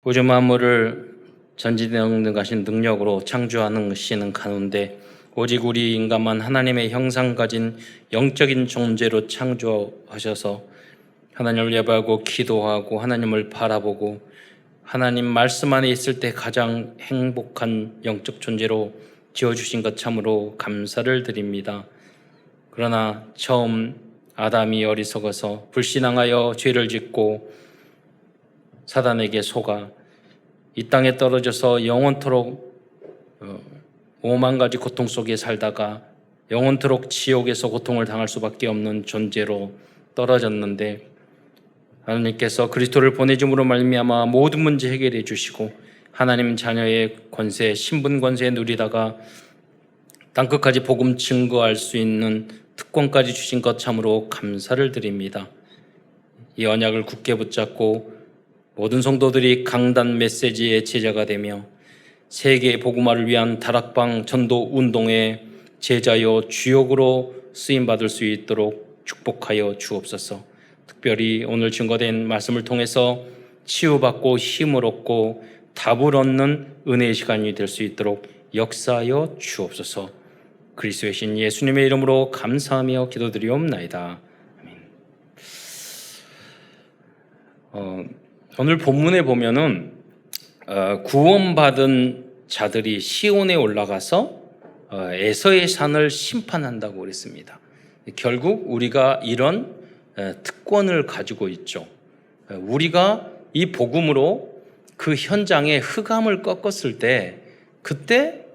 우주 만물을 전지전능하신 능력으로 창조하시는 가운데 오직 우리 인간만 하나님의 형상 가진 영적인 존재로 창조하셔서 하나님을 예배하고 기도하고 하나님을 바라보고 하나님 말씀 안에 있을 때 가장 행복한 영적 존재로 지어주신 것 참으로 감사를 드립니다. 그러나 처음 아담이 어리석어서 불신앙하여 죄를 짓고 사단에게 속아 이 땅에 떨어져서 영원토록 오만 가지 고통 속에 살다가 영원토록 지옥에서 고통을 당할 수밖에 없는 존재로 떨어졌는데 하나님께서 그리스도를 보내줌으로 말미암아 모든 문제 해결해 주시고 하나님 자녀의 권세, 신분 권세에 누리다가 땅끝까지 복음 증거할 수 있는 특권까지 주신 것 참으로 감사를 드립니다. 이 언약을 굳게 붙잡고 모든 성도들이 강단 메시지의 제자가 되며 세계 복음화를 위한 다락방 전도 운동의 제자여 주역으로 쓰임받을 수 있도록 축복하여 주옵소서. 특별히 오늘 증거된 말씀을 통해서 치유받고 힘을 얻고 답을 얻는 은혜의 시간이 될 수 있도록 역사하여 주옵소서. 그리스도의 신 예수님의 이름으로 감사하며 기도드리옵나이다. 아멘. 오늘 본문에 보면은 구원받은 자들이 시온에 올라가서 에서의 산을 심판한다고 그랬습니다. 결국 우리가 이런 특권을 가지고 있죠. 우리가 이 복음으로 그 현장에 흑암을 꺾었을 때 그때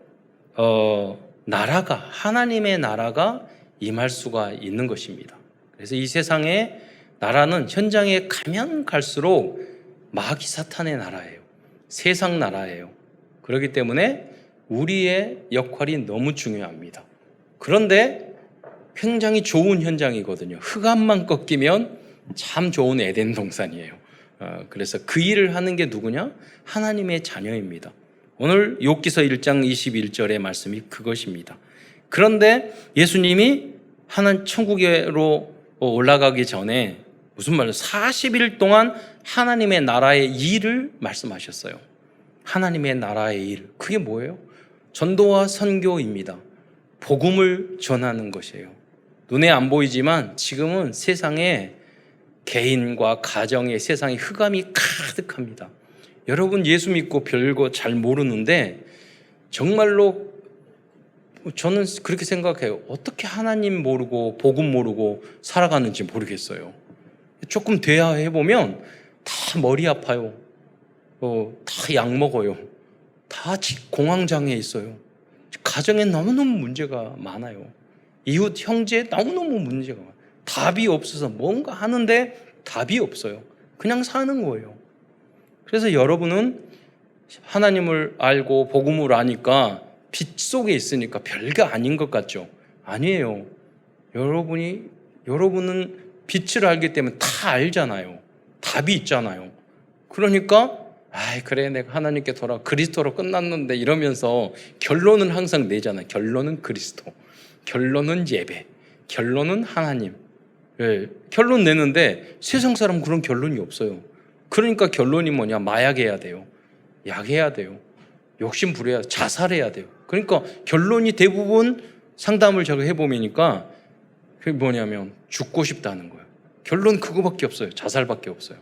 나라가 하나님의 나라가 임할 수가 있는 것입니다. 그래서 이 세상의 나라는 현장에 가면 갈수록 마귀 사탄의 나라예요. 세상 나라예요. 그렇기 때문에 우리의 역할이 너무 중요합니다. 그런데 굉장히 좋은 현장이거든요. 흑암만 꺾이면 참 좋은 에덴 동산이에요. 그래서 그 일을 하는 게 누구냐? 하나님의 자녀입니다. 오늘 욥기서 1장 21절의 말씀이 그것입니다. 그런데 예수님이 하나님 천국으로 올라가기 전에 무슨 말이에요? 40일 동안 하나님의 나라의 일을 말씀하셨어요. 하나님의 나라의 일. 그게 뭐예요? 전도와 선교입니다. 복음을 전하는 것이에요. 눈에 안 보이지만 지금은 세상에 개인과 가정의 세상에 흑암이 가득합니다. 여러분 예수 믿고 별거 잘 모르는데 정말로 저는 그렇게 생각해요. 어떻게 하나님 모르고 복음 모르고 살아가는지 모르겠어요. 조금 대화해보면 다 머리 아파요. 다 약 먹어요. 다 공황장애 있어요. 가정에 너무너무 문제가 많아요. 이웃 형제 너무너무 문제가 많아요. 답이 없어서 뭔가 하는데 답이 없어요. 그냥 사는 거예요. 그래서 여러분은 하나님을 알고 복음을 아니까 빛 속에 있으니까 별거 아닌 것 같죠? 아니에요. 여러분은 빛을 알기 때문에 다 알잖아요. 답이 있잖아요. 그러니까 그래 내가 하나님께 그리스도로 끝났는데 이러면서 결론은 항상 내잖아요. 결론은 그리스도, 결론은 예배, 결론은 하나님. 결론 내는데 세상 사람은 그런 결론이 없어요. 그러니까 결론이 뭐냐? 마약해야 돼요. 약해야 돼요. 욕심 부려야 돼요. 자살해야 돼요. 그러니까 결론이 대부분 상담을 제가 해보니까 그게 뭐냐면 죽고 싶다는 거예요. 결론 그거밖에 없어요. 자살밖에 없어요.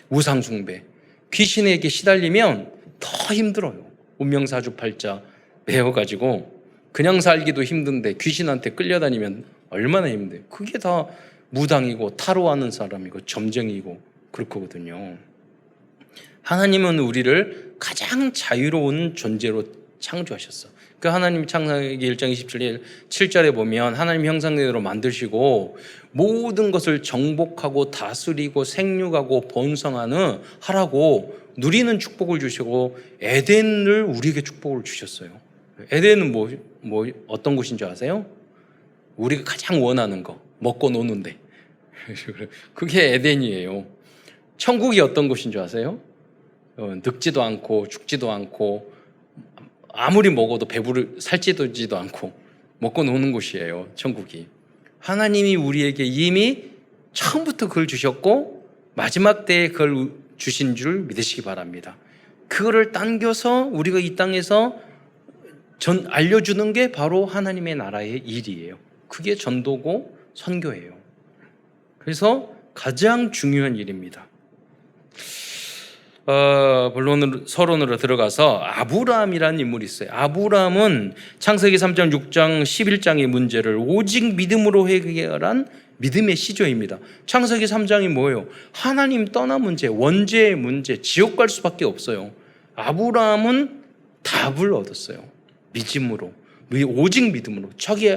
우상숭배. 귀신에게 시달리면 더 힘들어요. 운명사주팔자 배워가지고 그냥 살기도 힘든데 귀신한테 끌려다니면 얼마나 힘들어요. 그게 다 무당이고 타로하는 사람이고 점쟁이고 그렇거든요. 하나님은 우리를 가장 자유로운 존재로 창조하셨어. 그 하나님 창세기 1장 27절에 보면 하나님 형상대로 만드시고 모든 것을 정복하고 다스리고 생육하고 번성하는 하라고 누리는 축복을 주시고 에덴을 우리에게 축복을 주셨어요. 에덴은 어떤 곳인 줄 아세요? 우리가 가장 원하는 거 먹고 노는데 그게 에덴이에요. 천국이 어떤 곳인 줄 아세요? 늙지도 않고 죽지도 않고 아무리 먹어도 살찌지도 않고 먹고 노는 곳이에요. 천국이. 하나님이 우리에게 이미 처음부터 그걸 주셨고 마지막 때에 그걸 주신 줄 믿으시기 바랍니다. 그거를 당겨서 우리가 이 땅에서 알려주는 게 바로 하나님의 나라의 일이에요. 그게 전도고 선교예요. 그래서 가장 중요한 일입니다. 서론으로 들어가서 아브라함이라는 인물이 있어요. 아브라함은 창세기 3장, 6장, 11장의 문제를 오직 믿음으로 해결한 믿음의 시조입니다. 창세기 3장이 뭐예요? 하나님 떠난 문제, 원죄의 문제, 지옥 갈 수밖에 없어요. 아브라함은 답을 얻었어요. 믿음으로, 오직 믿음으로. 자기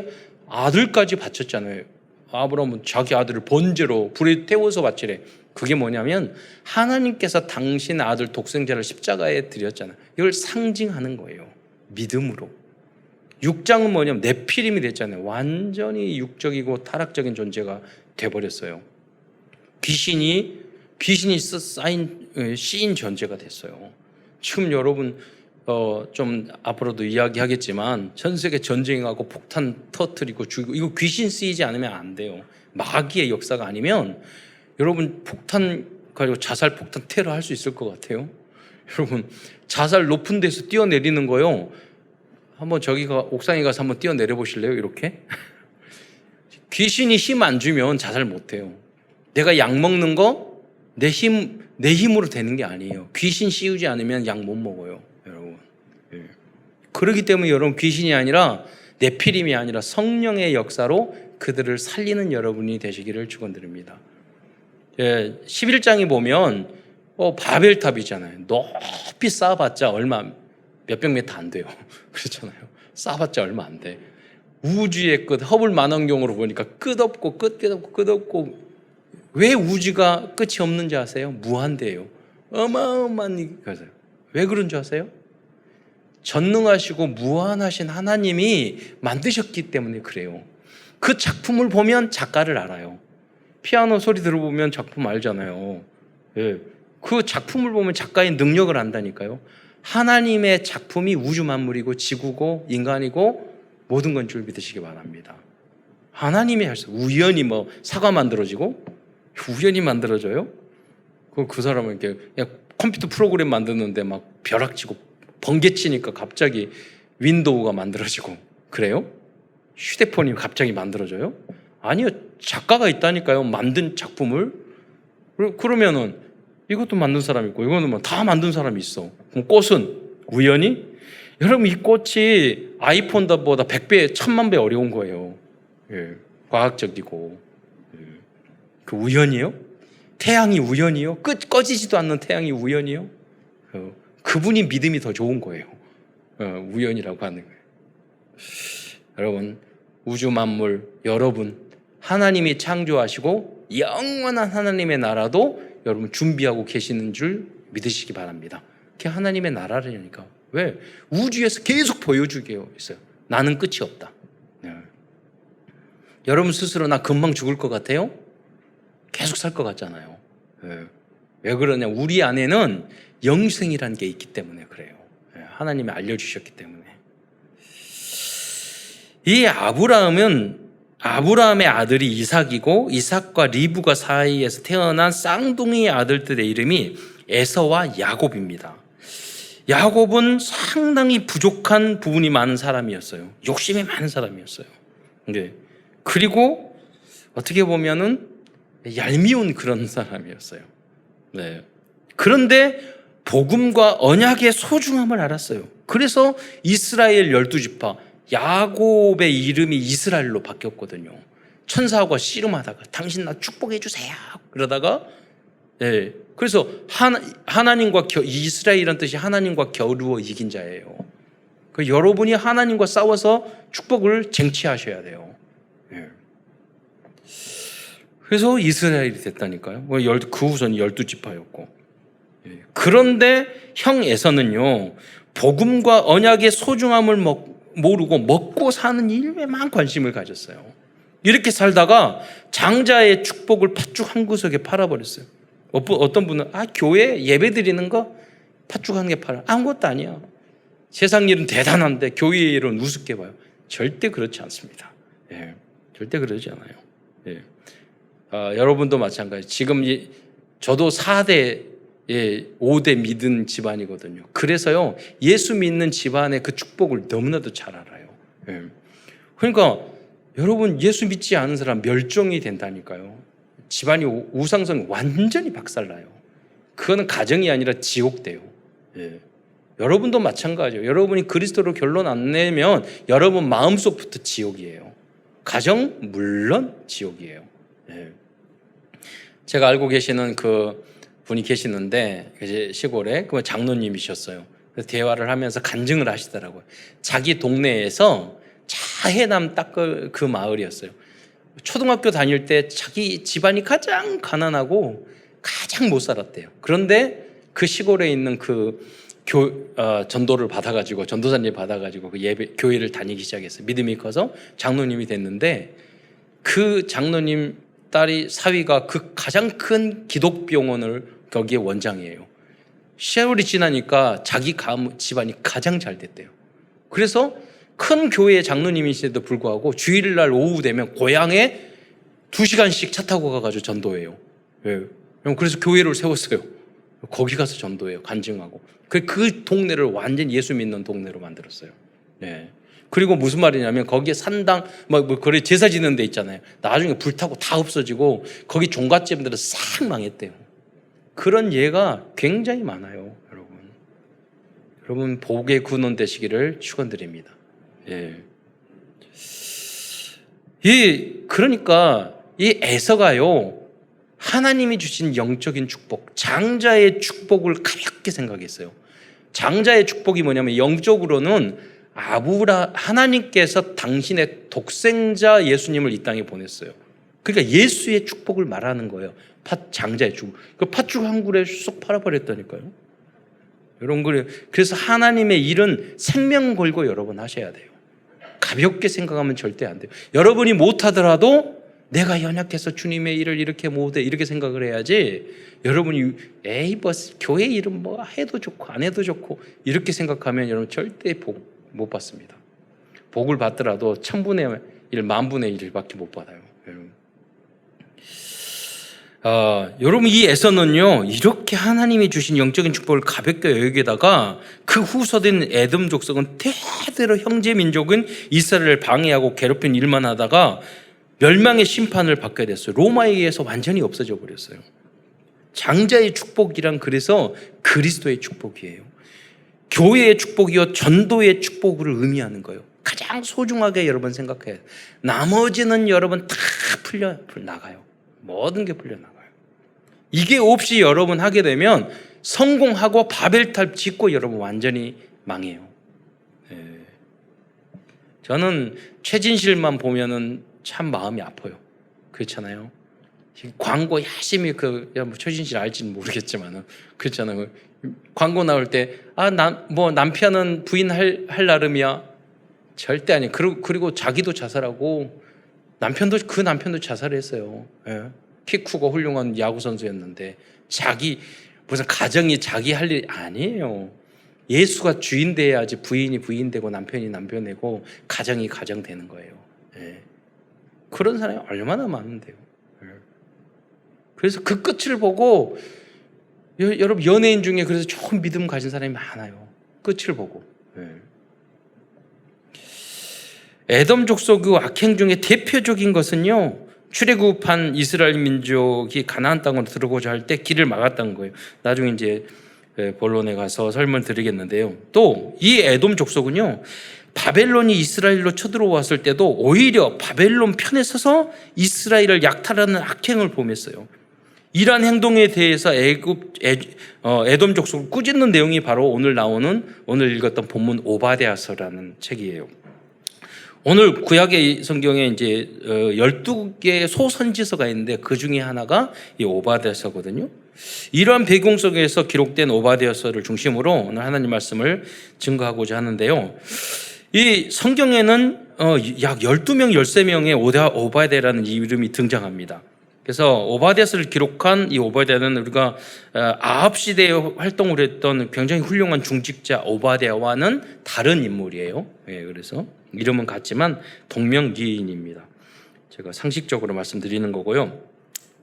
아들까지 바쳤잖아요. 아브라함은 자기 아들을 번제로 불에 태워서 바치래. 그게 뭐냐면 하나님께서 당신 아들 독생자를 십자가에 드렸잖아요. 이걸 상징하는 거예요. 믿음으로. 6장은 뭐냐면 네피림이 됐잖아요. 완전히 육적이고 타락적인 존재가 돼버렸어요. 귀신이 씌인 존재가 됐어요. 지금 여러분 좀 앞으로도 이야기하겠지만 전 세계 전쟁하고 폭탄 터뜨리고 죽이고 이거 귀신 쓰이지 않으면 안 돼요. 마귀의 역사가 아니면 여러분 폭탄 가지고 자살 폭탄 테러 할 수 있을 것 같아요? 여러분 자살 높은 데서 뛰어내리는 거요. 한번 저기가 옥상에 가서 한번 뛰어내려 보실래요? 이렇게 귀신이 힘 안 주면 자살 못 해요. 내가 약 먹는 거 내 힘으로 되는 게 아니에요. 귀신 씌우지 않으면 약 못 먹어요, 여러분. 예. 그렇기 때문에 여러분 귀신이 아니라 네피림이 아니라 성령의 역사로 그들을 살리는 여러분이 되시기를 축원드립니다. 11장에 보면 바벨탑이잖아요. 높이 쌓아봤자 얼마 몇백 미터 안 돼요. 그렇잖아요. 쌓아봤자 얼마 안 돼. 우주의 끝, 허블 만원경으로 보니까 끝없고 끝없고 왜 우주가 끝이 없는지 아세요? 무한대예요. 어마어마한 거예요. 왜 그런 줄 아세요? 전능하시고 무한하신 하나님이 만드셨기 때문에 그래요. 그 작품을 보면 작가를 알아요. 피아노 소리 들어보면 작품 알잖아요. 예. 그 작품을 보면 작가의 능력을 안다니까요. 하나님의 작품이 우주 만물이고 지구고 인간이고 모든 건 줄 믿으시기 바랍니다. 하나님이 하셔서 우연히 사과 만들어지고 우연히 만들어져요? 그 사람은 이렇게 그냥 컴퓨터 프로그램 만드는데 막 벼락치고 번개치니까 갑자기 윈도우가 만들어지고 그래요? 휴대폰이 갑자기 만들어져요? 아니요. 작가가 있다니까요. 만든 작품을. 그러면은 이것도 만든 사람이 있고 이거는 다 만든 사람이 있어. 그럼 꽃은 우연히? 여러분 이 꽃이 아이폰보다 100배, 1000만 배 어려운 거예요. 예, 과학적이고. 예. 그 우연이요? 태양이 우연이요? 꺼지지도 않는 태양이 우연이요? 그분이 믿음이 더 좋은 거예요. 우연이라고 하는 거예요. 여러분 우주 만물 여러분 하나님이 창조하시고 영원한 하나님의 나라도 여러분 준비하고 계시는 줄 믿으시기 바랍니다. 그게 하나님의 나라라니까. 왜? 우주에서 계속 보여주게요. 있어요. 나는 끝이 없다. 네. 여러분 스스로 나 금방 죽을 것 같아요? 계속 살 것 같잖아요. 네. 왜 그러냐? 우리 안에는 영생이라는 게 있기 때문에 그래요. 네. 하나님이 알려주셨기 때문에. 이 아브라함의 아들이 이삭이고 이삭과 리브가 사이에서 태어난 쌍둥이 아들들의 이름이 에서와 야곱입니다. 야곱은 상당히 부족한 부분이 많은 사람이었어요. 욕심이 많은 사람이었어요. 네. 그리고 어떻게 보면은 얄미운 그런 사람이었어요. 네. 그런데 복음과 언약의 소중함을 알았어요. 그래서 이스라엘 12지파 야곱의 이름이 이스라엘로 바뀌었거든요. 천사와 씨름하다가 당신 나 축복해 주세요. 그러다가 네. 그래서 하나님과 이스라엘이라는 뜻이 하나님과 겨루어 이긴 자예요. 그 여러분이 하나님과 싸워서 축복을 쟁취하셔야 돼요. 네. 그래서 이스라엘이 됐다니까요. 그 후손 12지파였고. 네. 그런데 형 에서는요. 복음과 언약의 소중함을 모르고 먹고 사는 일에만 관심을 가졌어요. 이렇게 살다가 장자의 축복을 팥죽 한 구석에 팔아버렸어요. 어떤 분은 교회 예배 드리는 거 팥죽 한 개 팔아. 아무것도 아니야. 세상 일은 대단한데 교회 일은 우습게 봐요. 절대 그렇지 않습니다. 예, 절대 그러지 않아요. 예. 여러분도 마찬가지. 지금 저도 4대 5대 믿은 집안이거든요. 그래서요, 예수 믿는 집안의 그 축복을 너무나도 잘 알아요. 예. 그러니까 여러분, 예수 믿지 않은 사람 멸종이 된다니까요. 집안이 우상성 완전히 박살나요. 그거는 가정이 아니라 지옥 돼요. 예. 여러분도 마찬가지예요. 여러분이 그리스도로 결론 안 내면 여러분 마음속부터 지옥이에요. 가정 물론 지옥이에요. 예. 제가 알고 계시는 그 분이 계시는데 이제 시골에 그 장로님이셨어요. 그래서 대화를 하면서 간증을 하시더라고요. 자기 동네에서 자해남 딱 그 마을이었어요. 초등학교 다닐 때 자기 집안이 가장 가난하고 가장 못 살았대요. 그런데 그 시골에 있는 그 전도를 받아가지고 전도사님 받아가지고 그 교회를 다니기 시작했어요. 믿음이 커서 장로님이 됐는데 그 장로님 딸이 사위가 그 가장 큰 기독병원을 거기에 원장이에요. 세월이 지나니까 자기 집안이 가장 잘 됐대요. 그래서 큰 교회의 장로님이신데도 불구하고 주일날 오후 되면 고향에 2시간씩 차 타고 가가지고 전도해요. 예. 그래서 교회를 세웠어요. 거기 가서 전도해요. 간증하고. 그 동네를 완전 예수 믿는 동네로 만들었어요. 예. 그리고 무슨 말이냐면 거기에 산당, 거기 제사 지는 데 있잖아요. 나중에 불타고 다 없어지고 거기 종갓집들은 싹 망했대요. 그런 예가 굉장히 많아요, 여러분. 여러분 복의 근원 되시기를 축원드립니다. 예. 그러니까 이 에서가요, 하나님이 주신 영적인 축복, 장자의 축복을 가볍게 생각했어요. 장자의 축복이 뭐냐면 영적으로는 하나님께서 당신의 독생자 예수님을 이 땅에 보냈어요. 그러니까 예수의 축복을 말하는 거예요. 장자의 축복. 그 팥죽 한 그릇에 쏙 팔아버렸다니까요. 여러분, 그래서 하나님의 일은 생명 걸고 여러분 하셔야 돼요. 가볍게 생각하면 절대 안 돼요. 여러분이 못하더라도 내가 연약해서 주님의 일을 이렇게 못해, 이렇게 생각을 해야지. 여러분이 교회 일은 뭐 해도 좋고 안 해도 좋고 이렇게 생각하면 여러분 절대 복 못 받습니다. 복을 받더라도 1000분의 1, 10,000분의 1밖에 못 받아요. 여러분 이 에서는요, 이렇게 하나님이 주신 영적인 축복을 가볍게 여기다가 그 후손인 에돔 족속은 대대로 형제 민족은 이스라엘을 방해하고 괴롭힌 일만 하다가 멸망의 심판을 받게 됐어요. 로마에 의해서 완전히 없어져 버렸어요. 장자의 축복이란 그래서 그리스도의 축복이에요. 교회의 축복이요 전도의 축복을 의미하는 거예요. 가장 소중하게 여러분 생각해야 돼요. 나머지는 여러분 다 풀려나가요. 모든 게 풀려나가요. 이게 없이 여러분 하게 되면 성공하고 바벨탑 짓고 여러분 완전히 망해요. 예. 저는 최진실만 보면은 참 마음이 아파요. 그렇잖아요. 광고 열심히 최진실 알지는 모르겠지만은 그렇잖아요. 광고 나올 때 남편은 부인 할 나름이야. 절대 아니에요. 그리고 자기도 자살하고 그 남편도 자살했어요. 예. 키 크고 훌륭한 야구 선수였는데 무슨 가정이 자기 할 일 아니에요. 예수가 주인 돼야지 부인이 부인 되고 남편이 남편 되고 가정이 가정 되는 거예요. 예. 그런 사람이 얼마나 많은데요. 예. 그래서 그 끝을 보고 여러분 연예인 중에 그래서 좋은 믿음 가진 사람이 많아요. 끝을 보고. 예. 에돔 족속의 악행 중에 대표적인 것은요, 출애굽한 이스라엘 민족이 가나안 땅으로 들어오고자 할 때 길을 막았다는 거예요. 나중에 이제 본론에 가서 설명을 드리겠는데요. 또 이 에돔 족속은요, 바벨론이 이스라엘로 쳐들어왔을 때도 오히려 바벨론 편에 서서 이스라엘을 약탈하는 악행을 범했어요. 이러한 행동에 대해서 에돔 족속을 꾸짖는 내용이 바로 오늘 읽었던 본문 오바댜서라는 책이에요. 오늘 구약의 성경에 이제 12개의 소선지서가 있는데 그 중에 하나가 이 오바댜서거든요. 이러한 배경 속에서 기록된 오바댜서를 중심으로 오늘 하나님 말씀을 증거하고자 하는데요. 이 성경에는 약 12명, 13명의 오바댜라는 이름이 등장합니다. 그래서 오바댜서를 기록한 이 오바댜는 우리가 아합 시대에 활동을 했던 굉장히 훌륭한 중직자 오바댜와는 다른 인물이에요. 예, 그래서 이름은 같지만 동명기인입니다. 제가 상식적으로 말씀드리는 거고요.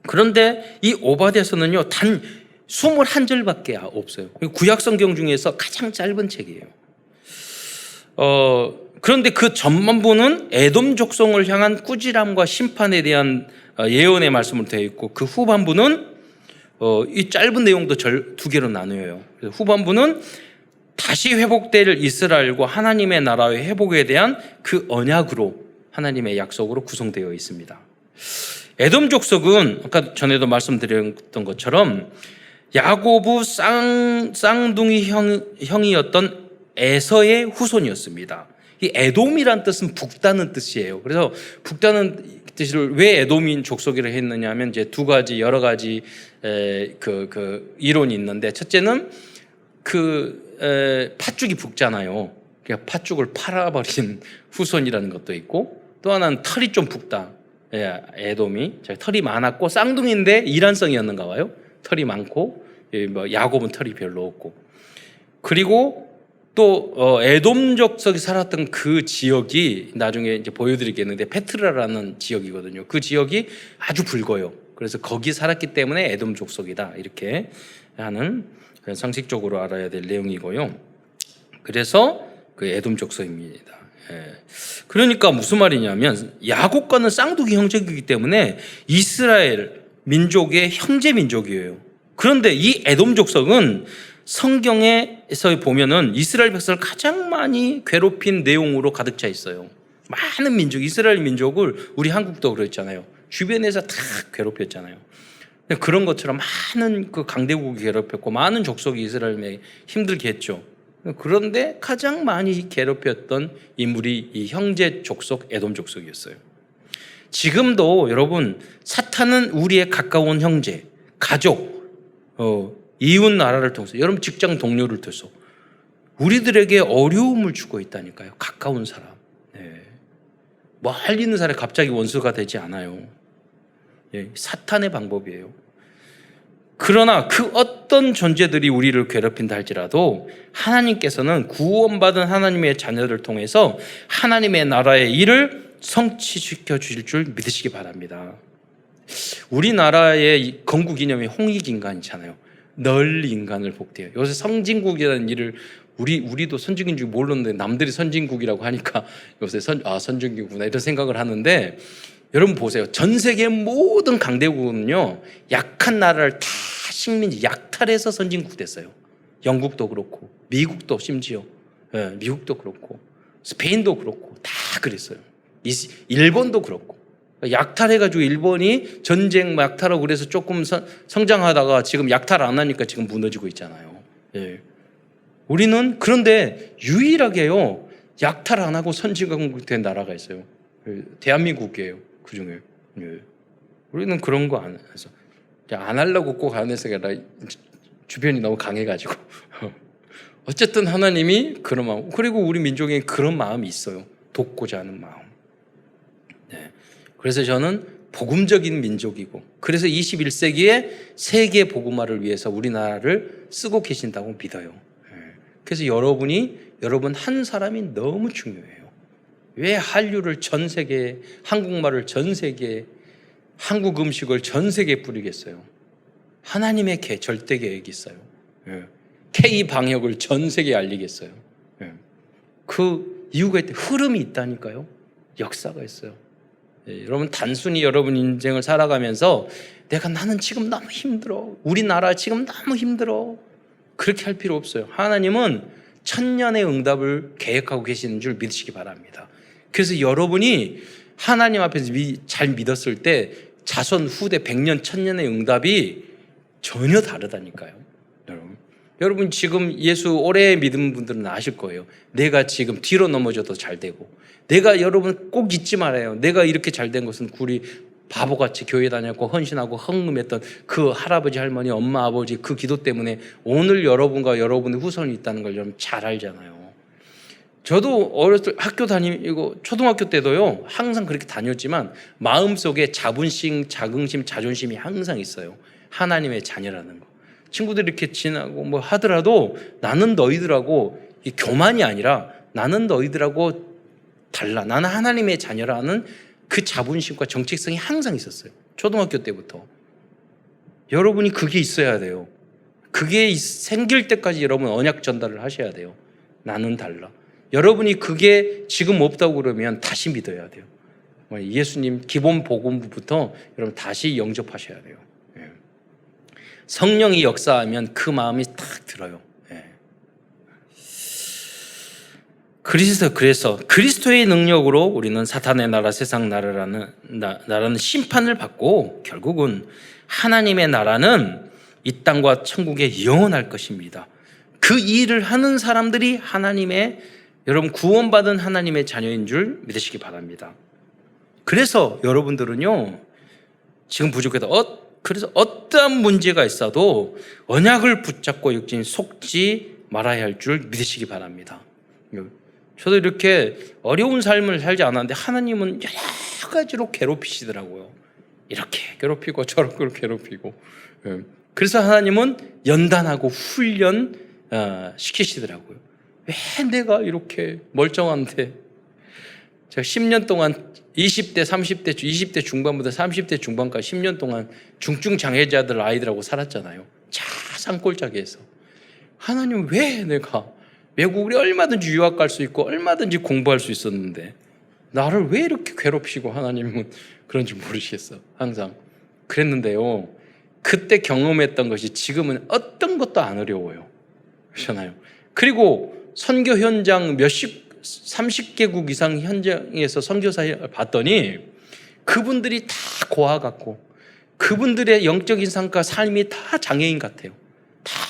그런데 이 오바댜서는요, 단 21절밖에 없어요. 구약 성경 중에서 가장 짧은 책이에요. 그런데 그 전반부는 에돔 족속을 향한 꾸지람과 심판에 대한 예언의 말씀으로 되어 있고, 그 후반부는 이 짧은 내용도 두 개로 나누어요. 후반부는 다시 회복될 이스라엘과 하나님의 나라의 회복에 대한 그 언약으로, 하나님의 약속으로 구성되어 있습니다. 에돔 족속은 아까 전에도 말씀드렸던 것처럼 야고브 쌍둥이 형이었던 에서의 후손이었습니다. 이 에돔이란 뜻은 북다는 뜻이에요. 그래서 북다는 뜻을 왜 에돔인 족속이라 했느냐 하면 이제 두 가지, 여러 가지 이론이 있는데, 첫째는 팥죽이 붓잖아요. 그러니까 팥죽을 팔아버린 후손이라는 것도 있고, 또 하나는 털이 좀 붓다. 에돔이 털이 많았고 쌍둥이인데 이란성이었는가 봐요. 털이 많고, 야곱은 털이 별로 없고. 그리고 또 에돔 족속이 살았던 그 지역이 나중에 이제 보여드리겠는데 페트라라는 지역이거든요. 그 지역이 아주 붉어요. 그래서 거기 살았기 때문에 에돔 족속이다, 이렇게 하는 상식적으로 알아야 될 내용이고요. 그래서 그 에돔 족속입니다. 그러니까 무슨 말이냐면 야곱과는 쌍둥이 형제이기 때문에 이스라엘 민족의 형제 민족이에요. 그런데 이 에돔 족속은 성경에서 보면은 이스라엘 백성을 가장 많이 괴롭힌 내용으로 가득 차 있어요. 많은 민족, 이스라엘 민족을, 우리 한국도 그랬잖아요. 주변에서 다 괴롭혔잖아요. 그런 것처럼 많은 그 강대국이 괴롭혔고 많은 족속이 이스라엘에 힘들게 했죠. 그런데 가장 많이 괴롭혔던 인물이 이 형제 족속 에돔 족속이었어요. 지금도 여러분, 사탄은 우리의 가까운 형제, 가족, 이웃 나라를 통해서, 여러분 직장 동료를 통해서 우리들에게 어려움을 주고 있다니까요. 가까운 사람, 멀리 있는 사람이 갑자기 원수가 되지 않아요. 사탄의 방법이에요. 그러나 그 어떤 존재들이 우리를 괴롭힌다 할지라도 하나님께서는 구원받은 하나님의 자녀를 통해서 하나님의 나라의 일을 성취시켜 주실 줄 믿으시기 바랍니다. 우리나라의 건국 이념이 홍익인간이잖아요. 널리 인간을 복대요. 요새 선진국이라는 일을 우리도 선진국인 줄 몰랐는데 남들이 선진국이라고 하니까 요새 선진국이구나 이런 생각을 하는데, 여러분 보세요. 전 세계 모든 강대국은요, 약한 나라를 다 식민지 약탈해서 선진국 됐어요. 영국도 그렇고 미국도, 심지어 미국도 그렇고 스페인도 그렇고 다 그랬어요. 일본도 그렇고 약탈해가지고 일본이 전쟁 약탈하고 그래서 조금 성장하다가 지금 약탈 안 하니까 지금 무너지고 있잖아요. 우리는 그런데 유일하게요, 약탈 안 하고 선진국 된 나라가 있어요. 대한민국이에요. 그 중에. 우리는 그런 거 안 해서 안 하려고 꼭 안 해서 아니라 주변이 너무 강해가지고 어쨌든 하나님이 그런 마음, 그리고 우리 민족에 그런 마음이 있어요. 돕고자 하는 마음. 그래서 저는 복음적인 민족이고, 그래서 21세기에 세계 복음화를 위해서 우리나라를 쓰고 계신다고 믿어요. 그래서 여러분 한 사람이 너무 중요해요. 왜 한류를 전 세계, 한국말을 전 세계, 한국 음식을 전 세계에 뿌리겠어요? 하나님의 절대 계획이 있어요. K 방역을 전 세계에 알리겠어요. 그 이유가 흐름이 있다니까요. 역사가 있어요. 여러분, 단순히 여러분 인생을 살아가면서 나는 지금 너무 힘들어, 우리나라 지금 너무 힘들어, 그렇게 할 필요 없어요. 하나님은 천년의 응답을 계획하고 계시는 줄 믿으시기 바랍니다. 그래서 여러분이 하나님 앞에서 잘 믿었을 때 자손 후대 100년, 1000년의 응답이 전혀 다르다니까요. 여러분 지금 예수 오래 믿은 분들은 아실 거예요. 내가 지금 뒤로 넘어져도 잘 되고, 내가, 여러분 꼭 잊지 말아요. 내가 이렇게 잘 된 것은 우리 바보같이 교회 다녔고 헌신하고 헌금했던 그 할아버지, 할머니, 엄마, 아버지 그 기도 때문에 오늘 여러분과 여러분의 후손이 있다는 걸 여러분 잘 알잖아요. 저도 어렸을 때 학교 다니고 초등학교 때도요, 항상 그렇게 다녔지만 마음속에 자긍심, 자존심이 항상 있어요. 하나님의 자녀라는 거. 친구들이 이렇게 지나고 뭐 하더라도 나는 너희들하고, 이 교만이 아니라 나는 너희들하고 달라, 나는 하나님의 자녀라는 그 자존심과 정체성이 항상 있었어요. 초등학교 때부터. 여러분이 그게 있어야 돼요. 그게 생길 때까지 여러분 언약 전달을 하셔야 돼요. 나는 달라. 여러분이 그게 지금 없다고 그러면 다시 믿어야 돼요. 예수님 기본 복음부터 여러분 다시 영접하셔야 돼요. 성령이 역사하면 그 마음이 딱 들어요. 그래서 그리스도의 능력으로 우리는 사탄의 나라, 세상 나라는 심판을 받고 결국은 하나님의 나라는 이 땅과 천국에 영원할 것입니다. 그 일을 하는 사람들이 하나님의, 여러분 구원받은 하나님의 자녀인 줄 믿으시기 바랍니다. 그래서 여러분들은요, 지금 부족해도 그래서 어떠한 문제가 있어도 언약을 붙잡고 육진 속지 말아야 할 줄 믿으시기 바랍니다. 저도 이렇게 어려운 삶을 살지 않았는데 하나님은 여러 가지로 괴롭히시더라고요. 이렇게 괴롭히고 저렇게 괴롭히고. 그래서 하나님은 연단하고 훈련 시키시더라고요. 왜 내가 이렇게 멀쩡한데, 제가 10년 동안 20대, 30대, 20대 중반부터 30대 중반까지 10년 동안 중증 장애자들 아이들하고 살았잖아요. 산골짜기에서. 하나님 왜 내가 외국에 얼마든지 유학 갈 수 있고 얼마든지 공부할 수 있었는데 나를 왜 이렇게 괴롭히시고 하나님은 그런지 모르시겠어. 항상 그랬는데요, 그때 경험했던 것이 지금은 어떤 것도 안 어려워요. 그렇잖아요. 그리고 선교 현장 30개국 이상 현장에서 선교사 봤더니 그분들이 다 고아 같고 그분들의 영적인 삶과 삶이 다 장애인 같아요. 다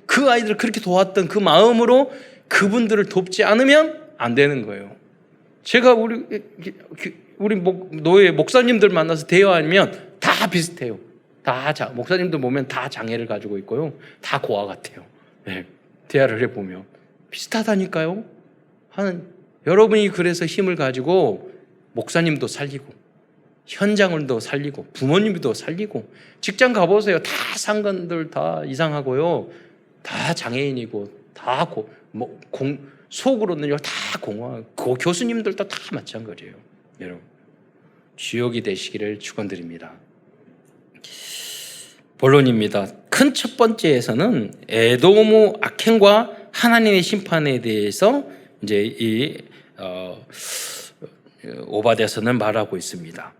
그 아이들을 그렇게 도왔던 그 마음으로 그분들을 돕지 않으면 안 되는 거예요. 제가 우리 노예 목사님들 만나서 대화하면 다 비슷해요. 목사님들 보면 다 장애를 가지고 있고요, 다 고아 같아요. 대화를 해보면 비슷하다니까요. 여러분이 그래서 힘을 가지고 목사님도 살리고 현장을도 살리고 부모님도 살리고, 직장 가보세요. 다 상관들 다 이상하고요, 다 장애인이고 다 속으로는요 다 공허하고, 교수님들도 다 마찬가지예요. 여러분 주역이 되시기를 축원드립니다. 본론입니다. 큰 첫 번째에서는 에돔의 악행과 하나님의 심판에 대해서 이제 이 오바댜서는 말하고 있습니다.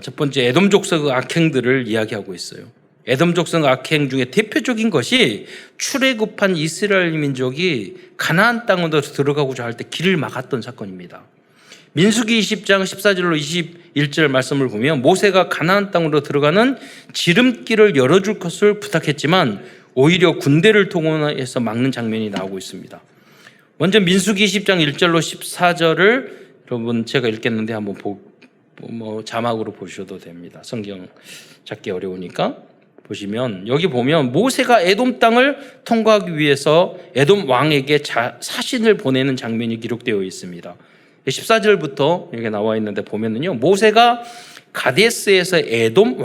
첫 번째 에돔 족속의 악행들을 이야기하고 있어요. 에돔 족속의 악행 중에 대표적인 것이 출애굽한 이스라엘 민족이 가나안 땅으로 들어가고자 할 때 길을 막았던 사건입니다. 민수기 20장 14절로 21절 말씀을 보면 모세가 가나안 땅으로 들어가는 지름길을 열어줄 것을 부탁했지만 오히려 군대를 동원해서 막는 장면이 나오고 있습니다. 먼저 민수기 20장 1절로 14절을 여러분 제가 읽겠는데 한번 자막으로 보셔도 됩니다. 성경 찾기 어려우니까 보시면, 여기 보면 모세가 에돔 땅을 통과하기 위해서 에돔 왕에게 사신을 보내는 장면이 기록되어 있습니다. 14절부터 여기 나와 있는데 보면은요, 모세가 가데스에서 에돔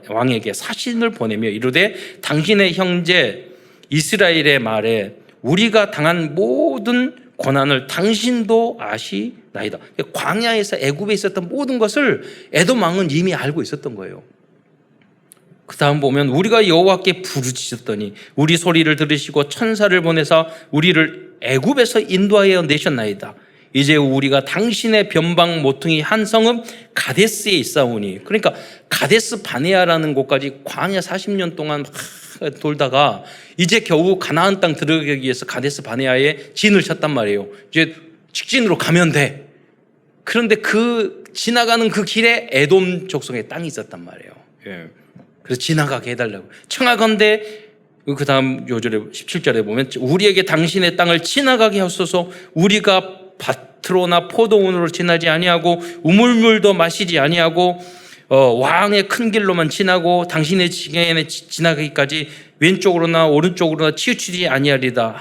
왕에게 사신을 보내며 이르되 당신의 형제 이스라엘의 말에 우리가 당한 모든 고난을 당신도 아시나이다. 광야에서 애굽에 있었던 모든 것을 에돔 왕은 이미 알고 있었던 거예요. 그 다음 보면 우리가 여호와께 부르짖었더니 우리 소리를 들으시고 천사를 보내사 우리를 애굽에서 인도하여 내셨나이다. 이제 우리가 당신의 변방 모퉁이 한 성읍 가데스에 있사오니, 그러니까 가데스 바네아라는 곳까지 광야 40년 동안 돌다가 이제 겨우 가나안 땅 들어가기 위해서 가데스 바네아에 진을 쳤단 말이에요. 이제 직진으로 가면 돼. 그런데 지나가는 그 길에 에돔 족속의 땅이 있었단 말이에요. 그래서 지나가게 해달라고 청하건대, 그 다음 요절에 17절에 보면 우리에게 당신의 땅을 지나가게 하소서. 우리가 밭으로나 포도원으로 지나지 아니하고 우물물도 마시지 아니하고 왕의 큰 길로만 지나고 당신의 지경에 지나가기까지 왼쪽으로나 오른쪽으로나 치우치지 아니하리다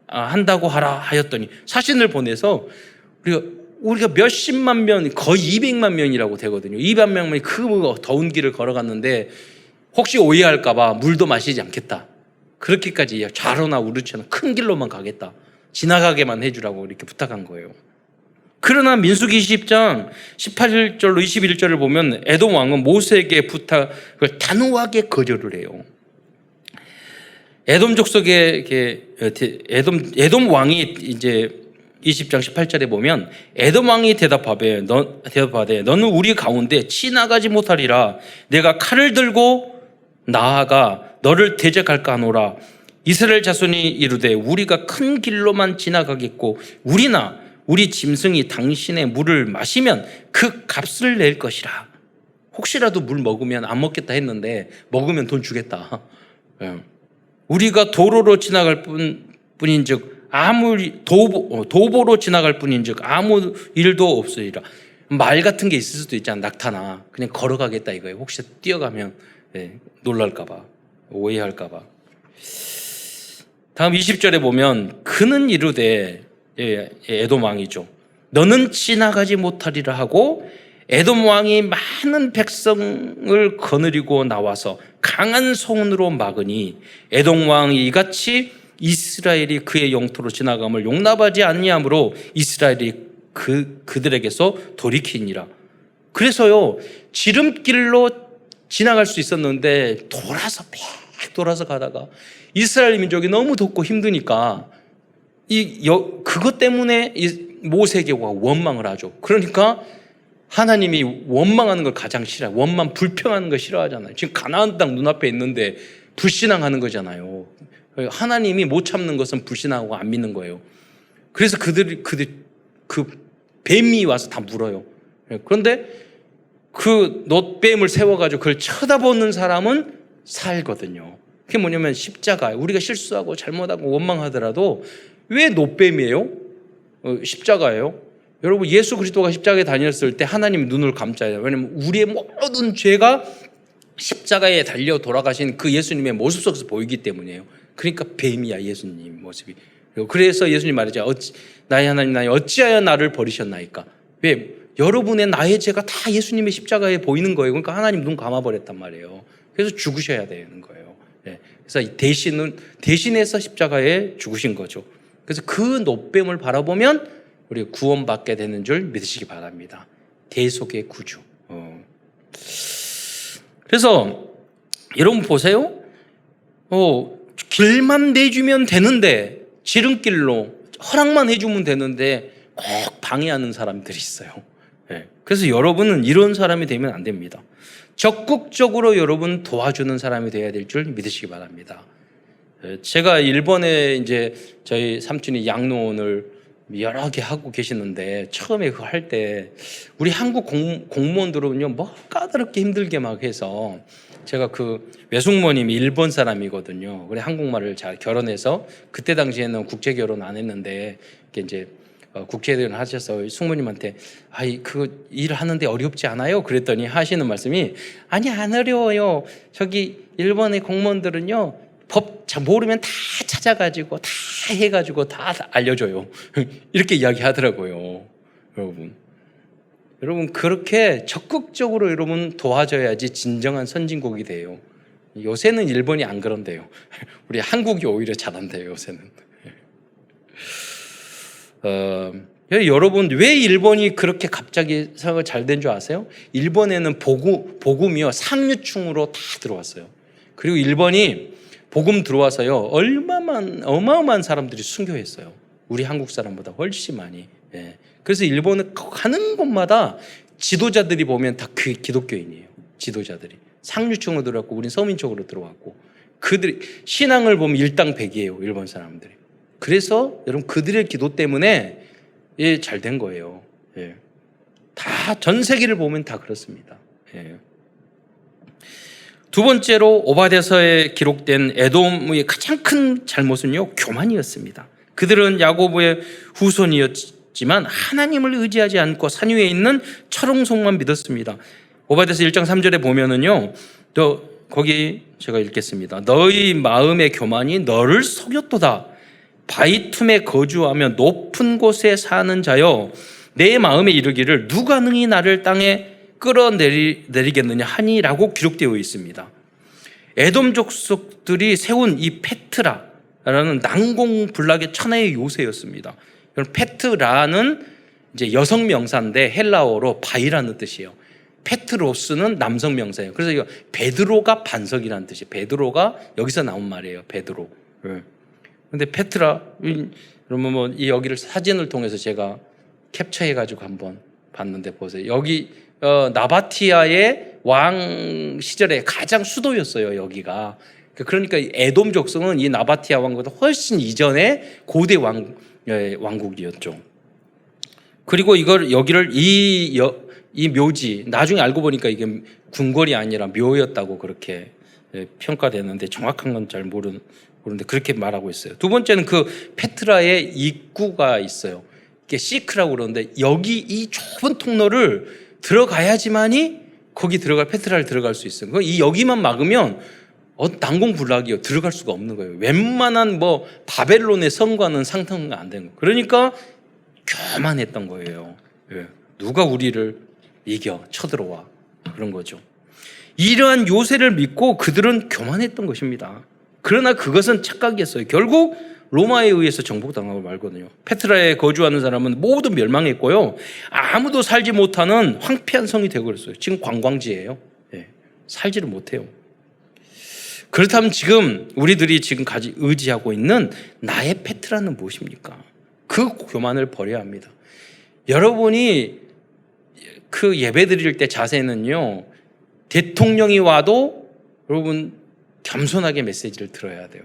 한다고 하라 하였더니, 사신을 보내서 우리가 몇십만 명, 거의 200만 명이라고 되거든요. 200만 명이 그 더운 길을 걸어갔는데 혹시 오해할까 봐 물도 마시지 않겠다, 그렇게까지 좌로나 우르처럼 큰 길로만 가겠다, 지나가게만 해주라고 이렇게 부탁한 거예요. 그러나 민수기 20장 18절로 21절을 보면 에돔 왕은 모세에게 부탁을 단호하게 거절을 해요. 에돔 족속의 에돔 왕이 이제 20장 18절에 보면 에돔 왕이 대답하되 너는 우리 가운데 지나가지 못하리라. 내가 칼을 들고 나아가 너를 대적할까 하노라. 이스라엘 자손이 이르되 우리가 큰 길로만 지나가겠고 우리나 우리 짐승이 당신의 물을 마시면 그 값을 낼 것이라. 혹시라도 물 먹으면 안 먹겠다 했는데 먹으면 돈 주겠다. 우리가 도로로 지나갈 뿐인즉 도보로 지나갈 뿐인즉 아무 일도 없으리라. 말 같은 게 있을 수도 있잖아. 낙타나 그냥 걸어가겠다 이거예요. 혹시 뛰어가면 놀랄까봐, 오해할까봐. 다음 20절에 보면 그는 이르되, 에돔 왕이죠, 너는 지나가지 못하리라 하고 에돔 왕이 많은 백성을 거느리고 나와서 강한 손으로 막으니 에돔 왕이 이같이 이스라엘이 그의 영토로 지나감을 용납하지 아니하므로 이스라엘이 그들에게서 돌이키니라. 그래서요, 지름길로 지나갈 수 있었는데 돌아서 가다가 이스라엘 민족이 너무 덥고 힘드니까 그것 때문에 모세에게와 원망을 하죠. 그러니까 하나님이 원망하는 걸 가장 싫어해요. 원망, 불평하는 걸 싫어하잖아요. 지금 가나안 땅 눈앞에 있는데 불신앙하는 거잖아요. 하나님이 못 참는 것은 불신하고 안 믿는 거예요. 그래서 그 뱀이 와서 다 물어요. 그런데 그 놋뱀을 세워가지고 그걸 쳐다보는 사람은 살거든요. 그게 뭐냐면 십자가. 우리가 실수하고 잘못하고 원망하더라도 왜 놋뱀이에요? 십자가예요. 여러분, 예수 그리스도가 십자가에 다녔을 때 하나님이 눈을 감자요. 왜냐하면 우리의 모든 죄가 십자가에 달려 돌아가신 그 예수님의 모습 속에서 보이기 때문이에요. 그러니까 뱀이야, 예수님 모습이. 그래서 예수님 말이죠. 나의 하나님, 나의 어찌하여 나를 버리셨나이까. 왜? 여러분의 나의 죄가 다 예수님의 십자가에 보이는 거예요. 그러니까 하나님 눈 감아버렸단 말이에요. 그래서 죽으셔야 되는 거예요. 그래서 대신해서 십자가에 죽으신 거죠. 그래서 그 놋뱀을 바라보면 우리 구원받게 되는 줄 믿으시기 바랍니다. 대속의 구주. 그래서 여러분 보세요. 길만 내주면 되는데, 지름길로 허락만 해주면 되는데 꼭 방해하는 사람들이 있어요. 그래서 여러분은 이런 사람이 되면 안 됩니다. 적극적으로 여러분 도와주는 사람이 되어야 될 줄 믿으시기 바랍니다. 제가 일본에 이제 저희 삼촌이 양로원을 여러 개 하고 계시는데 처음에 그거 할 때 우리 한국 공무원들은요 뭐 까다롭게 힘들게 막 해서, 제가 그 외숙모님이 일본 사람이거든요. 그래 한국말을 잘 결혼해서, 그때 당시에는 국제 결혼 안 했는데 이제 국제 결혼 하셔서 숙모님한테 그 일을 하는데 어렵지 않아요? 그랬더니 하시는 말씀이, 아니 안 어려워요. 저기 일본의 공무원들은요 법 잘 모르면 다 찾아가지고 다 해가지고 다 알려줘요. 이렇게 이야기하더라고요. 여러분 그렇게 적극적으로 여러분 도와줘야지 진정한 선진국이 돼요. 요새는 일본이 안 그런데요. 우리 한국이 오히려 잘한대요, 요새는. 여러분 왜 일본이 그렇게 갑자기 잘 된 줄 아세요? 일본에는 복음이요 상류층으로 다 들어왔어요. 그리고 일본이 복음 들어와서요 어마어마한 사람들이 순교했어요. 우리 한국 사람보다 훨씬 많이. 그래서 일본은 가는 곳마다 지도자들이 보면 다 그 기독교인이에요. 지도자들이 상류층으로 들어왔고 우린 서민층으로 들어왔고, 그들이 신앙을 보면 일당백이에요, 일본 사람들이. 그래서 여러분 그들의 기도 때문에 잘 된 거예요. 다 전 세계를 보면 다 그렇습니다. 두 번째로 오바댜서에 기록된 에돔의 가장 큰 잘못은요 교만이었습니다. 그들은 야고보의 후손이었지만 하나님을 의지하지 않고 산 위에 있는 철옹성만 믿었습니다. 오바댜서 1장 3절에 보면은요, 거기 제가 읽겠습니다. 너희 마음의 교만이 너를 속였도다. 바위 틈에 거주하며 높은 곳에 사는 자여, 내 마음에 이르기를 누가 능히 나를 땅에 끌어내리겠느냐 하니라고 기록되어 있습니다. 에돔 족속들이 세운 이 페트라라는 난공불락의 천하의 요새였습니다. 페트라는 이제 여성 명사인데 헬라어로 바위라는 뜻이에요. 페트로스는 남성 명사예요. 그래서 이거 베드로가 반석이라는 뜻이에요. 베드로가 여기서 나온 말이에요. 베드로. 근데 페트라, 그러면 뭐 여기를 사진을 통해서 제가 캡처해가지고 한번 봤는데 보세요. 여기 나바티아의 왕 시절에 가장 수도였어요. 여기가. 그러니까 에돔 족속은 이 나바티아 왕국보다 훨씬 이전에 고대 왕국이었죠. 그리고 여기를 이 묘지, 나중에 알고 보니까 이게 궁궐이 아니라 묘였다고 그렇게 평가되는데 정확한 건 잘 모르는데 그렇게 말하고 있어요. 두 번째는 그 페트라의 입구가 있어요. 이게 시크라고 그러는데 여기 이 좁은 통로를 들어가야지만이 거기 페트라를 들어갈 수 있어요. 여기만 막으면 난공불락이요. 들어갈 수가 없는 거예요. 웬만한 뭐 바벨론의 성과는 상상이 안 되는 거예요. 그러니까 교만했던 거예요. 누가 우리를 이겨 쳐들어와 그런 거죠. 이러한 요새를 믿고 그들은 교만했던 것입니다. 그러나 그것은 착각이었어요. 결국 로마에 의해서 정복당하고 말거든요. 페트라에 거주하는 사람은 모두 멸망했고요. 아무도 살지 못하는 황폐한 성이 되고 그랬어요. 지금 관광지예요. 살지를 못해요. 그렇다면 지금 우리들이 지금 의지하고 있는 나의 페트라는 무엇입니까? 그 교만을 버려야 합니다. 여러분이 그 예배 드릴 때 자세는요, 대통령이 와도 여러분 겸손하게 메시지를 들어야 돼요.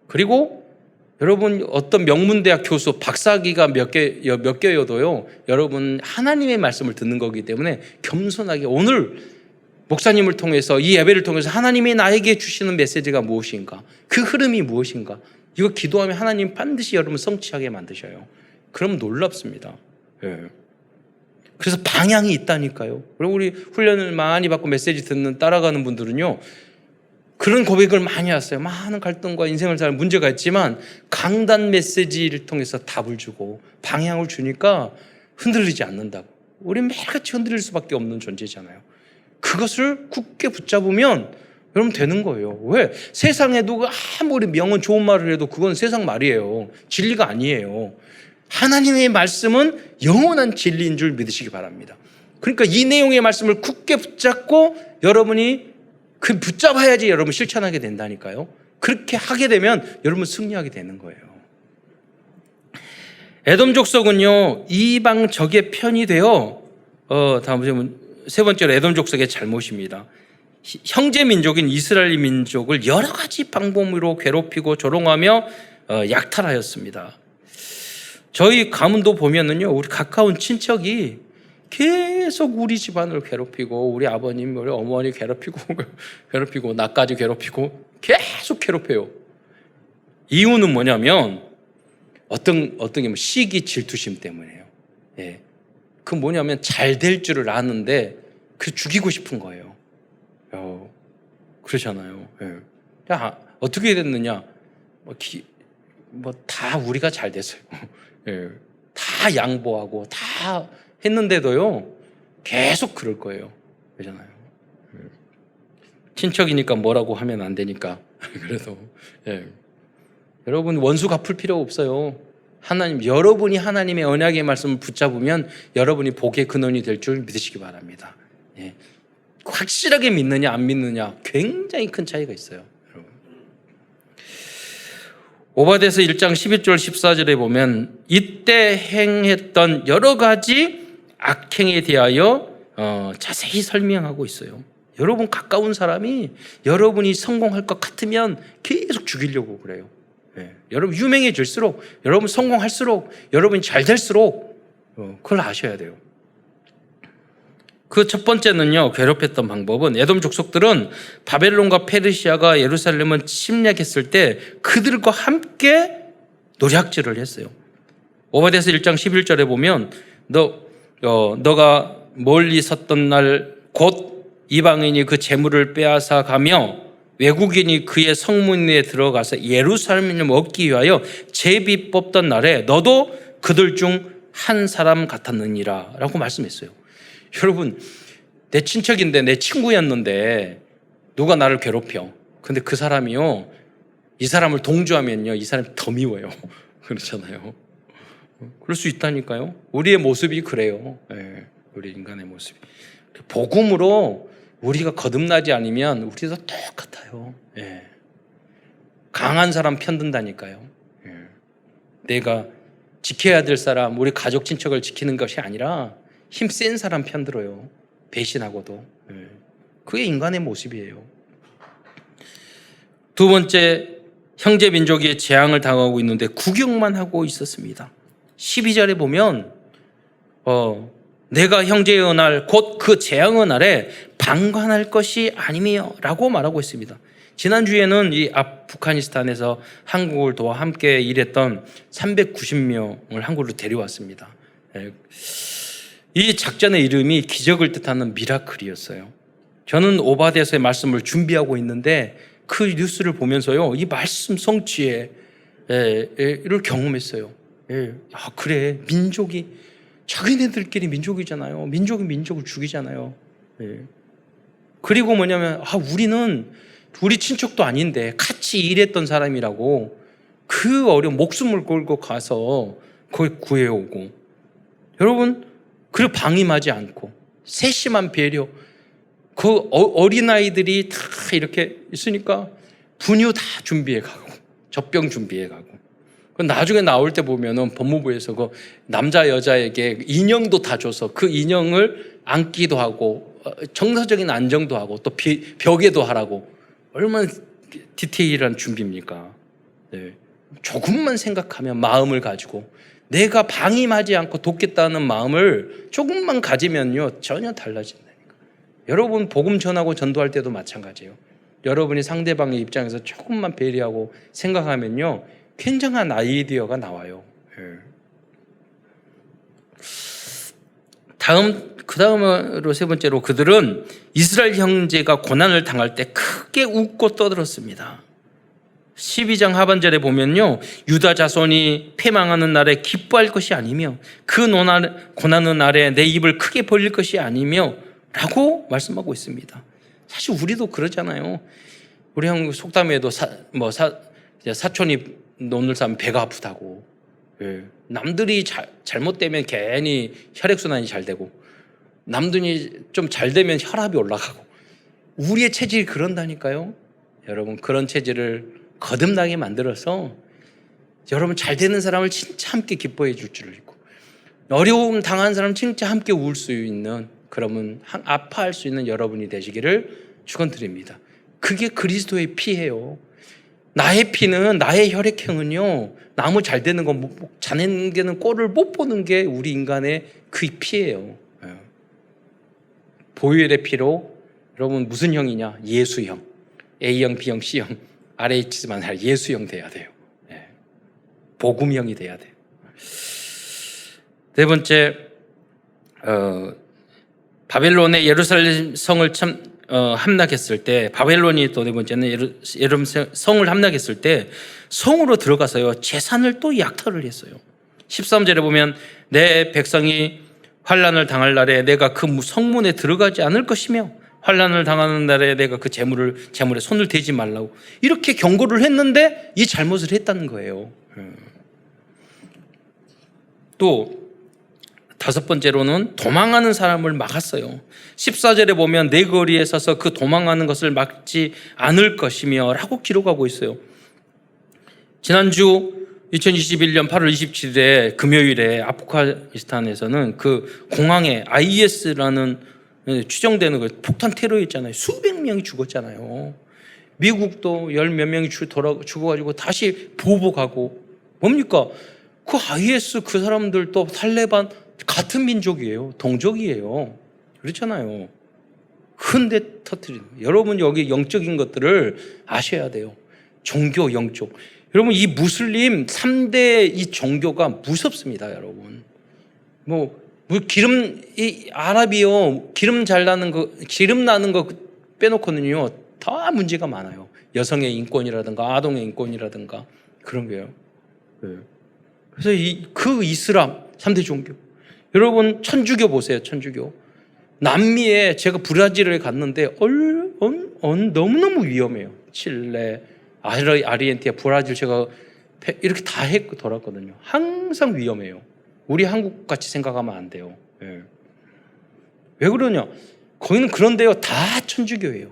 그리고 여러분 어떤 명문대학 교수 박사학위가 몇 개여도요, 여러분 하나님의 말씀을 듣는 거기 때문에 겸손하게 오늘 목사님을 통해서 이 예배를 통해서 하나님이 나에게 주시는 메시지가 무엇인가, 그 흐름이 무엇인가, 이거 기도하면 하나님 반드시 여러분 성취하게 만드셔요. 그러면 놀랍습니다. 그래서 방향이 있다니까요. 그리고 우리 훈련을 많이 받고 메시지 듣는 따라가는 분들은요, 그런 고백을 많이 했어요. 많은 갈등과 인생을 살 문제가 있지만 강단 메시지를 통해서 답을 주고 방향을 주니까 흔들리지 않는다고. 우리는 매일같이 흔들릴 수밖에 없는 존재잖아요. 그것을 굳게 붙잡으면 여러분 되는 거예요. 왜? 세상에도 아무리 명언 좋은 말을 해도 그건 세상 말이에요. 진리가 아니에요. 하나님의 말씀은 영원한 진리인 줄 믿으시기 바랍니다. 그러니까 이 내용의 말씀을 굳게 붙잡고 여러분이 붙잡아야지 여러분 실천하게 된다니까요. 그렇게 하게 되면 여러분 승리하게 되는 거예요. 에돔 족속은요, 이방 적의 편이 되어 다음 보시면 세 번째로 에돔 족속의 잘못입니다. 형제 민족인 이스라엘 민족을 여러 가지 방법으로 괴롭히고 조롱하며 약탈하였습니다. 저희 가문도 보면은요, 우리 가까운 친척이 계속 우리 집안을 괴롭히고 우리 아버님, 우리 어머니 괴롭히고 나까지 괴롭히고 계속 괴롭혀요. 이유는 뭐냐면 어떤 게 시기 질투심 때문이에요. 그 뭐냐면 잘 될 줄을 아는데 그 죽이고 싶은 거예요. 그러잖아요. 야, 어떻게 됐느냐? 다 우리가 잘 됐어요. 다 양보하고 다 했는데도요, 계속 그럴 거예요. 그러잖아요. 친척이니까 뭐라고 하면 안 되니까. 그래도 여러분 원수 갚을 필요 없어요. 여러분이 하나님의 언약의 말씀을 붙잡으면 여러분이 복의 근원이 될 줄 믿으시기 바랍니다. 확실하게 믿느냐 안 믿느냐 굉장히 큰 차이가 있어요. 여러분. 오바댜서 1장 11절 14절에 보면 이때 행했던 여러 가지 악행에 대하여 자세히 설명하고 있어요. 여러분 가까운 사람이 여러분이 성공할 것 같으면 계속 죽이려고 그래요. 여러분 유명해질수록, 여러분 성공할수록, 여러분이 잘 될수록 그걸 아셔야 돼요. 그 첫 번째는요, 괴롭혔던 방법은 에돔 족속들은 바벨론과 페르시아가 예루살렘을 침략했을 때 그들과 함께 노략질을 했어요. 오바댜서 1장 11절에 보면 너가 멀리 섰던 날 곧 이방인이 그 재물을 빼앗아 가며 외국인이 그의 성문에 들어가서 예루살렘을 먹기 위하여 제비 뽑던 날에 너도 그들 중 한 사람 같았느니라 라고 말씀했어요. 여러분, 내 친척인데 내 친구였는데 누가 나를 괴롭혀. 근데 그 사람이요, 이 사람을 동조하면요, 이 사람이 더 미워요. 그렇잖아요. 그럴 수 있다니까요. 우리의 모습이 그래요. 우리 인간의 모습이. 복음으로 우리가 거듭나지 않으면 우리도 똑같아요. 예. 강한 사람 편든다니까요. 예. 내가 지켜야 될 사람, 우리 가족 친척을 지키는 것이 아니라 힘센 사람 편들어요. 배신하고도. 예. 그게 인간의 모습이에요. 두 번째, 형제 민족이 재앙을 당하고 있는데 구경만 하고 있었습니다. 12절에 보면 내가 형제의 날 곧 그 재앙의 날에 방관할 것이 아니며 라고 말하고 있습니다. 지난주에는 이 아프가니스탄에서 한국을 도와 함께 일했던 390명을 한국으로 데려왔습니다. 이 작전의 이름이 기적을 뜻하는 미라클이었어요. 저는 오바댜서의 말씀을 준비하고 있는데 그 뉴스를 보면서요, 이 말씀 성취를 경험했어요. 아, 그래, 민족이 자기네들끼리 민족이잖아요. 민족이 민족을 죽이잖아요. 그리고 뭐냐면 우리는 우리 친척도 아닌데 같이 일했던 사람이라고 그 어려운 목숨을 걸고 가서 거기 구해오고, 여러분, 그리고 방임하지 않고 세심한 배려. 그 어린아이들이 다 이렇게 있으니까 분유 다 준비해 가고 젖병 준비해 가고, 나중에 나올 때 보면은 법무부에서 그 남자 여자에게 인형도 다 줘서 그 인형을 안기도 하고 정서적인 안정도 하고 또 벽에도 하라고. 얼마나 디테일한 준비입니까? 네. 조금만 생각하면, 마음을 가지고 내가 방임하지 않고 돕겠다는 마음을 조금만 가지면요, 전혀 달라진다니까. 여러분 복음 전하고 전도할 때도 마찬가지예요. 여러분이 상대방의 입장에서 조금만 배려하고 생각하면요, 굉장한 아이디어가 나와요. 그 다음으로 세 번째로, 그들은 이스라엘 형제가 고난을 당할 때 크게 웃고 떠들었습니다. 12장 하반절에 보면요, 유다 자손이 패망하는 날에 기뻐할 것이 아니며 그 고난의 날에 내 입을 크게 벌릴 것이 아니며 라고 말씀하고 있습니다. 사실 우리도 그러잖아요. 우리 한국 속담에도 사촌이 논을 싸면 배가 아프다고. 남들이 잘못되면 괜히 혈액순환이 잘 되고, 남들이 좀 잘 되면 혈압이 올라가고, 우리의 체질이 그런다니까요. 여러분, 그런 체질을 거듭나게 만들어서 여러분 잘 되는 사람을 진짜 함께 기뻐해 줄 줄을 믿고, 어려움 당한 사람 진짜 함께 울 수 있는, 그러면 아파할 수 있는 여러분이 되시기를 축원드립니다. 그게 그리스도의 피예요. 나의 피는, 나의 혈액형은요, 나무 잘 되는 거, 자네는 꼴을 못 보는 게 우리 인간의 그 피예요. 보혈의 피로, 여러분 무슨 형이냐? 예수형. A형, B형, C형, RH만 아니라 예수형 돼야 돼요. 복음형이 돼야 돼요. 네 번째, 바벨론의 예루살렘 성을 함락했을 때, 바벨론이 또 네 번째는 예루살렘 성을 함락했을 때 성으로 들어가서요, 제산을 또 약탈을 했어요. 13절에 보면 내 백성이 환난을 당할 날에 내가 그 성문에 들어가지 않을 것이며 환난을 당하는 날에 내가 그 재물에 손을 대지 말라고 이렇게 경고를 했는데 이 잘못을 했다는 거예요. 또 다섯 번째로는 도망하는 사람을 막았어요. 14절에 보면 내 거리에 서서 그 도망하는 것을 막지 않을 것이며 라고 기록하고 있어요. 지난주 2021년 8월 27일에 금요일에 아프가니스탄에서는 그 공항에 IS라는 추정되는 그 폭탄 테러였잖아요. 수백 명이 죽었잖아요. 미국도 열 몇 명이 죽어가지고 다시 보복하고, 뭡니까? 그 IS 그 사람들도 탈레반 같은 민족이에요. 동족이에요. 그렇잖아요. 근데 터뜨리는, 여러분 여기 영적인 것들을 아셔야 돼요. 종교, 영적. 여러분 이 무슬림 3대 이 종교가 무섭습니다. 여러분 이 아랍이요, 기름 나는 거 빼놓고는요 다 문제가 많아요. 여성의 인권이라든가 아동의 인권이라든가 그런 게요. 그래서 그 이슬람 3대 종교, 여러분 천주교 보세요. 천주교 남미에, 제가 브라질에 갔는데 너무너무 위험해요. 칠레, 아르헨티나, 브라질 제가 이렇게 다 돌았거든요. 항상 위험해요. 우리 한국 같이 생각하면 안 돼요. 왜 그러냐? 거기는 그런데요, 다 천주교예요.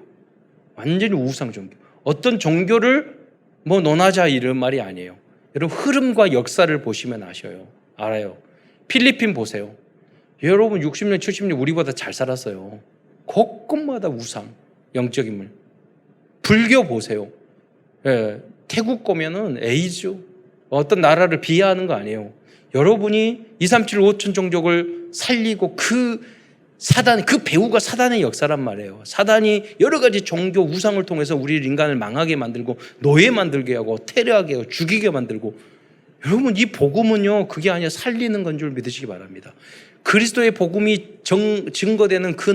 완전히 우상 종교. 어떤 종교를 뭐 논하자 이런 말이 아니에요. 여러분 흐름과 역사를 보시면 알아요. 필리핀 보세요. 여러분 60년 70년 우리보다 잘 살았어요. 곳곳마다 우상, 영적인 물. 불교 보세요. 예, 태국 보면은 에이즈, 어떤 나라를 비하하는 거 아니에요. 여러분이 237 5천 종족을 살리고 그 배후가 사단의 역사란 말이에요. 사단이 여러 가지 종교 우상을 통해서 우리 인간을 망하게 만들고 노예 만들게 하고 테러하게 하고 죽이게 만들고, 여러분 이 복음은요 그게 아니라 살리는 건 줄 믿으시기 바랍니다. 그리스도의 복음이 증거되는 그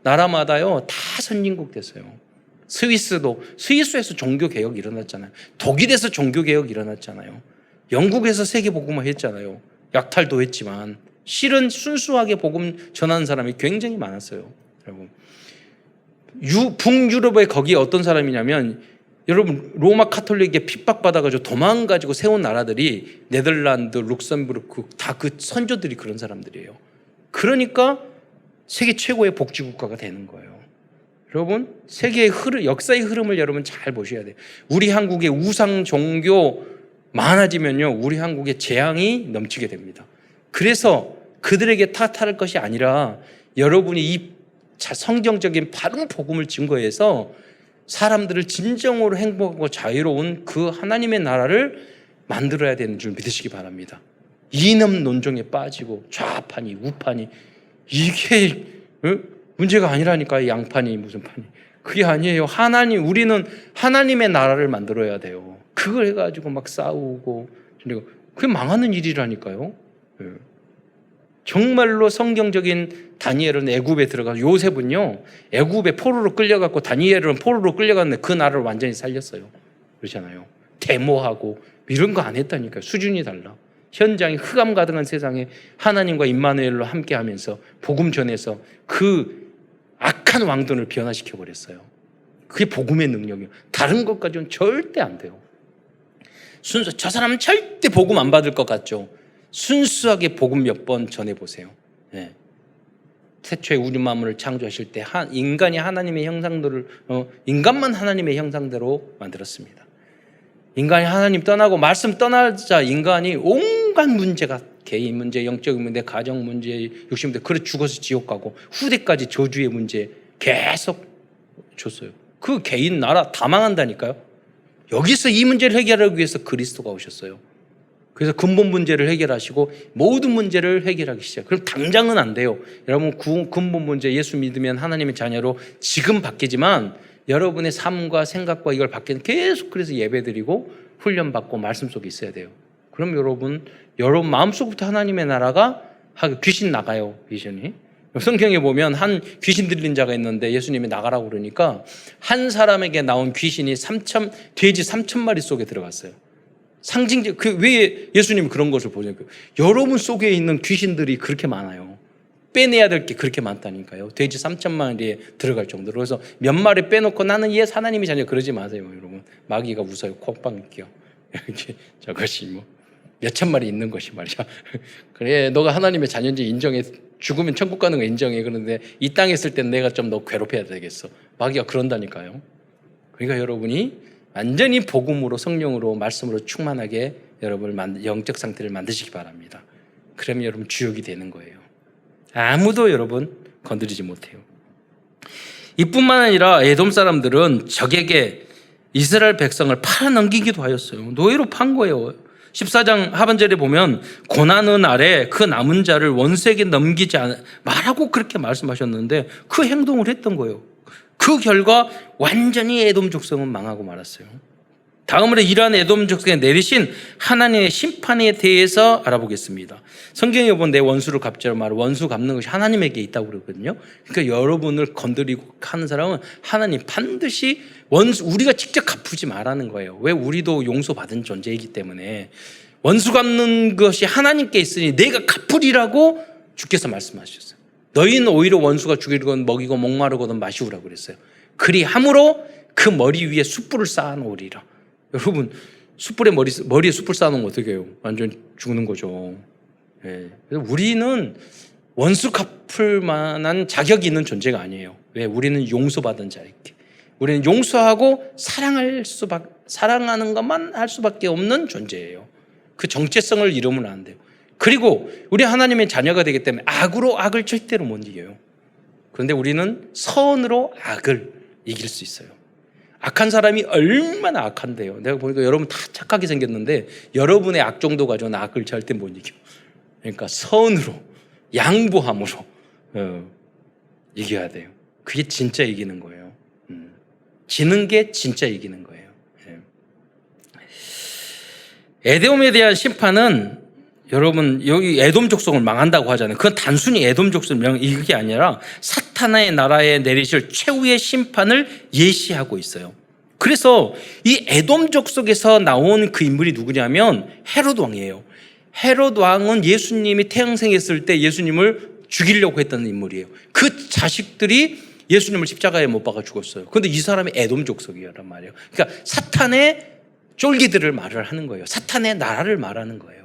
나라마다요 다 선진국 됐어요. 스위스에서 종교개혁이 일어났잖아요. 독일에서 종교개혁이 일어났잖아요. 영국에서 세계복음화 했잖아요. 약탈도 했지만 실은 순수하게 복음 전하는 사람이 굉장히 많았어요. 여러분 북유럽에 거기에 어떤 사람이냐면, 여러분 로마 카톨릭에 핍박받아가지고 도망가지고 세운 나라들이 네덜란드, 룩셈부르크 다 그 선조들이 그런 사람들이에요. 그러니까 세계 최고의 복지국가가 되는 거예요. 여러분 세계의 역사의 흐름을 여러분 잘 보셔야 돼요. 우리 한국의 우상 종교 많아지면요 우리 한국에 재앙이 넘치게 됩니다. 그래서 그들에게 탓할 것이 아니라 여러분이 이 성경적인 바른 복음을 증거해서 사람들을 진정으로 행복하고 자유로운 그 하나님의 나라를 만들어야 되는 줄 믿으시기 바랍니다. 이념 논종에 빠지고 좌파니 우파니 이게 문제가 아니라니까요. 양파니 무슨 파니 그게 아니에요. 우리는 하나님의 나라를 만들어야 돼요. 그걸 해가지고 막 싸우고 그게 망하는 일이라니까요. 정말로 성경적인 다니엘은 애굽에 들어가서, 요셉은요 애굽에 포로로 끌려갔고 다니엘은 포로로 끌려갔는데 그 나라를 완전히 살렸어요. 그렇잖아요. 데모하고 이런 거 안 했다니까요. 수준이 달라. 현장이 흑암 가득한 세상에 하나님과 임마누엘로 함께하면서 복음 전해서 그 악한 왕들을 변화시켜 버렸어요. 그게 복음의 능력이에요. 다른 것까지는 절대 안 돼요. 저 사람은 절대 복음 안 받을 것 같죠? 순수하게 복음 몇 번 전해보세요. 네. 태초에 우리 만물을 창조하실 때 인간이 하나님의 형상들을 인간만 하나님의 형상대로 만들었습니다. 인간이 하나님 떠나고 말씀 떠나자 인간이 온갖 문제가, 개인 문제, 영적인 문제, 가정 문제, 육신 문제, 그래 죽어서 지옥 가고 후대까지 저주의 문제 계속 줬어요. 그 개인 나라 다 망한다니까요. 여기서 이 문제를 해결하기 위해서 그리스도가 오셨어요. 그래서 근본 문제를 해결하시고 모든 문제를 해결하기 시작. 그럼 당장은 안 돼요. 여러분 근본 문제 예수 믿으면 하나님의 자녀로 지금 바뀌지만 여러분의 삶과 생각과 이걸 바뀌는 계속 그래서 예배드리고 훈련받고 말씀 속에 있어야 돼요. 그럼 여러분 마음속부터 하나님의 나라가 귀신 나가요. 비전이. 성경에 보면 한 귀신 들린 자가 있는데 예수님이 나가라고 그러니까 한 사람에게 나온 귀신이 돼지 3,000마리 속에 들어갔어요. 상징적, 왜 예수님이 그런 것을 보냐고요. 여러분 속에 있는 귀신들이 그렇게 많아요. 빼내야 될 게 그렇게 많다니까요. 돼지 3,000마리에 들어갈 정도로. 그래서 몇 마리 빼놓고 나는 하나님이 자녀 그러지 마세요, 여러분. 마귀가 웃어요. 콧방 끼요. 이렇게 저것이 몇천 마리 있는 것이 말이야. 그래, 너가 하나님의 자녀인지 인정해. 죽으면 천국 가는 거 인정해. 그런데 이 땅에 있을 땐 내가 좀 너 괴롭혀야 되겠어. 마귀가 그런다니까요. 그러니까 여러분이 완전히 복음으로 성령으로 말씀으로 충만하게 여러분을 영적 상태를 만드시기 바랍니다. 그러면 여러분 주역이 되는 거예요. 아무도 여러분 건드리지 못해요. 이뿐만 아니라 에돔 사람들은 적에게 이스라엘 백성을 팔아넘기기도 하였어요. 노예로 판 거예요. 14장 하반절에 보면 고난은 아래 그 남은 자를 원수에게 넘기지 말라고 그렇게 말씀하셨는데 그 행동을 했던 거예요. 그 결과 완전히 에돔 족속은 망하고 말았어요. 다음으로 이러한 에돔 족속에 내리신 하나님의 심판에 대해서 알아보겠습니다. 성경에 보면 내 원수를 갚자고 말하고 원수 갚는 것이 하나님에게 있다고 그러거든요. 그러니까 여러분을 건드리고 하는 사람은 하나님 반드시 우리가 직접 갚지 말라는 거예요. 왜? 우리도 용서받은 존재이기 때문에 원수 갚는 것이 하나님께 있으니 내가 갚으리라고 주께서 말씀하셨어요. 너희는 오히려 원수가 죽이건 먹이고 목마르거든 마시우라고 그랬어요. 그리함으로 그 머리 위에 숯불을 쌓아놓으리라. 여러분 숯불에 머리에 숯불 쌓아놓으면 어떻게 해요? 완전 죽는 거죠. 예. 그래서 우리는 원수 갚을 만한 자격이 있는 존재가 아니에요. 왜? 우리는 용서받은 자이기. 우리는 용서하고 사랑하는 것만 할 수밖에 없는 존재예요. 그 정체성을 잃으면 안 돼요. 그리고 우리 하나님의 자녀가 되기 때문에 악으로 악을 절대로 못 이겨요. 그런데 우리는 선으로 악을 이길 수 있어요. 악한 사람이 얼마나 악한데요. 내가 보니까 여러분 다 착하게 생겼는데 여러분의 악 정도 가지고는 악을 절대 못 이겨. 그러니까 선으로, 양보함으로 이겨야 돼요. 그게 진짜 이기는 거예요. 지는 게 진짜 이기는 거예요. 에돔에 대한 심판은 여러분 여기 에돔 족속을 망한다고 하잖아요. 그건 단순히 에돔 족속을 이게 아니라 사탄의 나라에 내리실 최후의 심판을 예시하고 있어요. 그래서 이 에돔 족속에서 나온 그 인물이 누구냐면 헤롯 왕이에요. 헤롯 왕은 예수님이 태양생했을 때 예수님을 죽이려고 했던 인물이에요. 그 자식들이 예수님을 십자가에 못 박아 죽었어요. 그런데 이 사람이 에돔 족속이란 말이에요. 그러니까 사탄의 쫄기들을 말을 하는 거예요. 사탄의 나라를 말하는 거예요.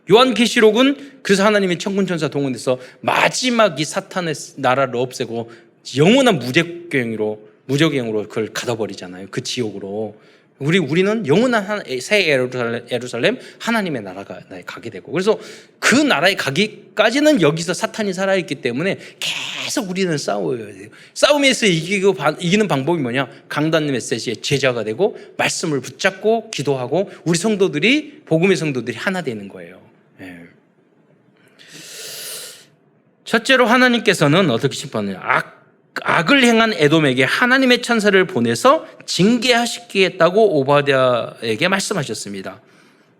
요한계시록은 그래서 하나님이 천군천사 동원해서 마지막 이 사탄의 나라를 없애고 영원한 무적행으로 그걸 가둬버리잖아요. 그 지옥으로. 우리는 영원한 새 예루살렘 하나님의 나라가 가게 되고, 그래서 그 나라에 가기까지는 여기서 사탄이 살아있기 때문에 계속 우리는 싸워야 돼요. 싸움에서 이기는 방법이 뭐냐? 강단 메시지의 제자가 되고 말씀을 붙잡고 기도하고 우리 성도들이, 복음의 성도들이 하나 되는 거예요. 첫째로 하나님께서는 어떻게 심판하냐? 악을 행한 에돔에게 하나님의 천사를 보내서 징계하시겠다고 오바댜에게 말씀하셨습니다.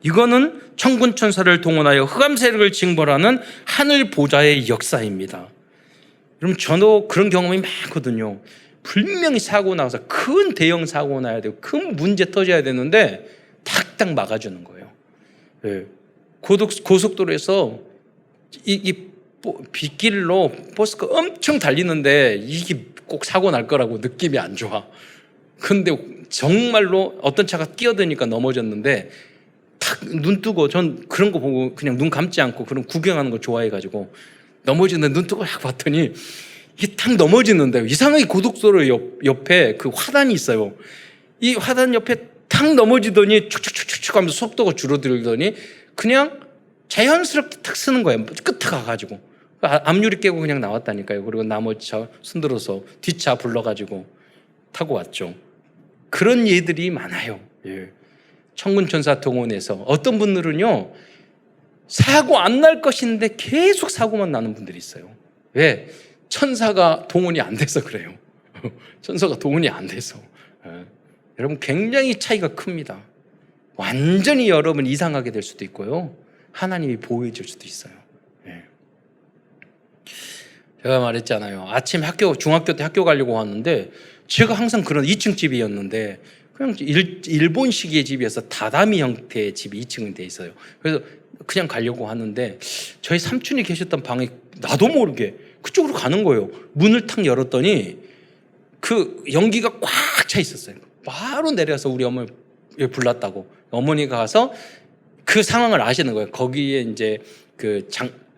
이거는 천군 천사를 동원하여 흑암 세력을 징벌하는 하늘 보좌의 역사입니다. 여러분, 저도 그런 경험이 많거든요. 분명히 사고 나서 큰 대형 사고 나야 되고 큰 문제 터져야 되는데 탁탁 막아주는 거예요. 고속도로에서 빗길로 버스가 엄청 달리는데 이게 꼭 사고 날 거라고 느낌이 안 좋아. 근데 정말로 어떤 차가 끼어드니까 넘어졌는데 탁 눈 뜨고, 전 그런 거 보고 그냥 눈 감지 않고 그런 구경하는 거 좋아해가지고 넘어지는데 눈 뜨고 딱 봤더니 이게 탁 넘어지는데 이상하게 고속도로 옆에 그 화단이 있어요. 이 화단 옆에 탁 넘어지더니 축축축축 하면서 속도가 줄어들더니 그냥 자연스럽게 탁 쓰는 거예요. 끝에 가가지고. 앞유리 깨고 그냥 나왔다니까요. 그리고 나머지 차 손들어서 뒷차 불러가지고 타고 왔죠. 그런 예들이 많아요. 천군천사 동원해서 어떤 분들은요, 사고 안 날 것인데 계속 사고만 나는 분들이 있어요. 왜? 천사가 동원이 안 돼서 그래요. 천사가 동원이 안 돼서. 여러분, 굉장히 차이가 큽니다. 완전히 여러분 이상하게 될 수도 있고요, 하나님이 보호해 줄 수도 있어요. 제가 말했잖아요. 아침 중학교 때 학교 가려고 하는데 제가 항상 그런 2층 집이었는데 그냥 일본식의 집이어서 다다미 형태의 집이 2층에 돼 있어요. 그래서 그냥 가려고 하는데 저희 삼촌이 계셨던 방에 나도 모르게 그쪽으로 가는 거예요. 문을 탁 열었더니 그 연기가 꽉 차 있었어요. 바로 내려서 우리 어머니 불났다고. 어머니가 가서 그 상황을 아시는 거예요. 거기에 이제 그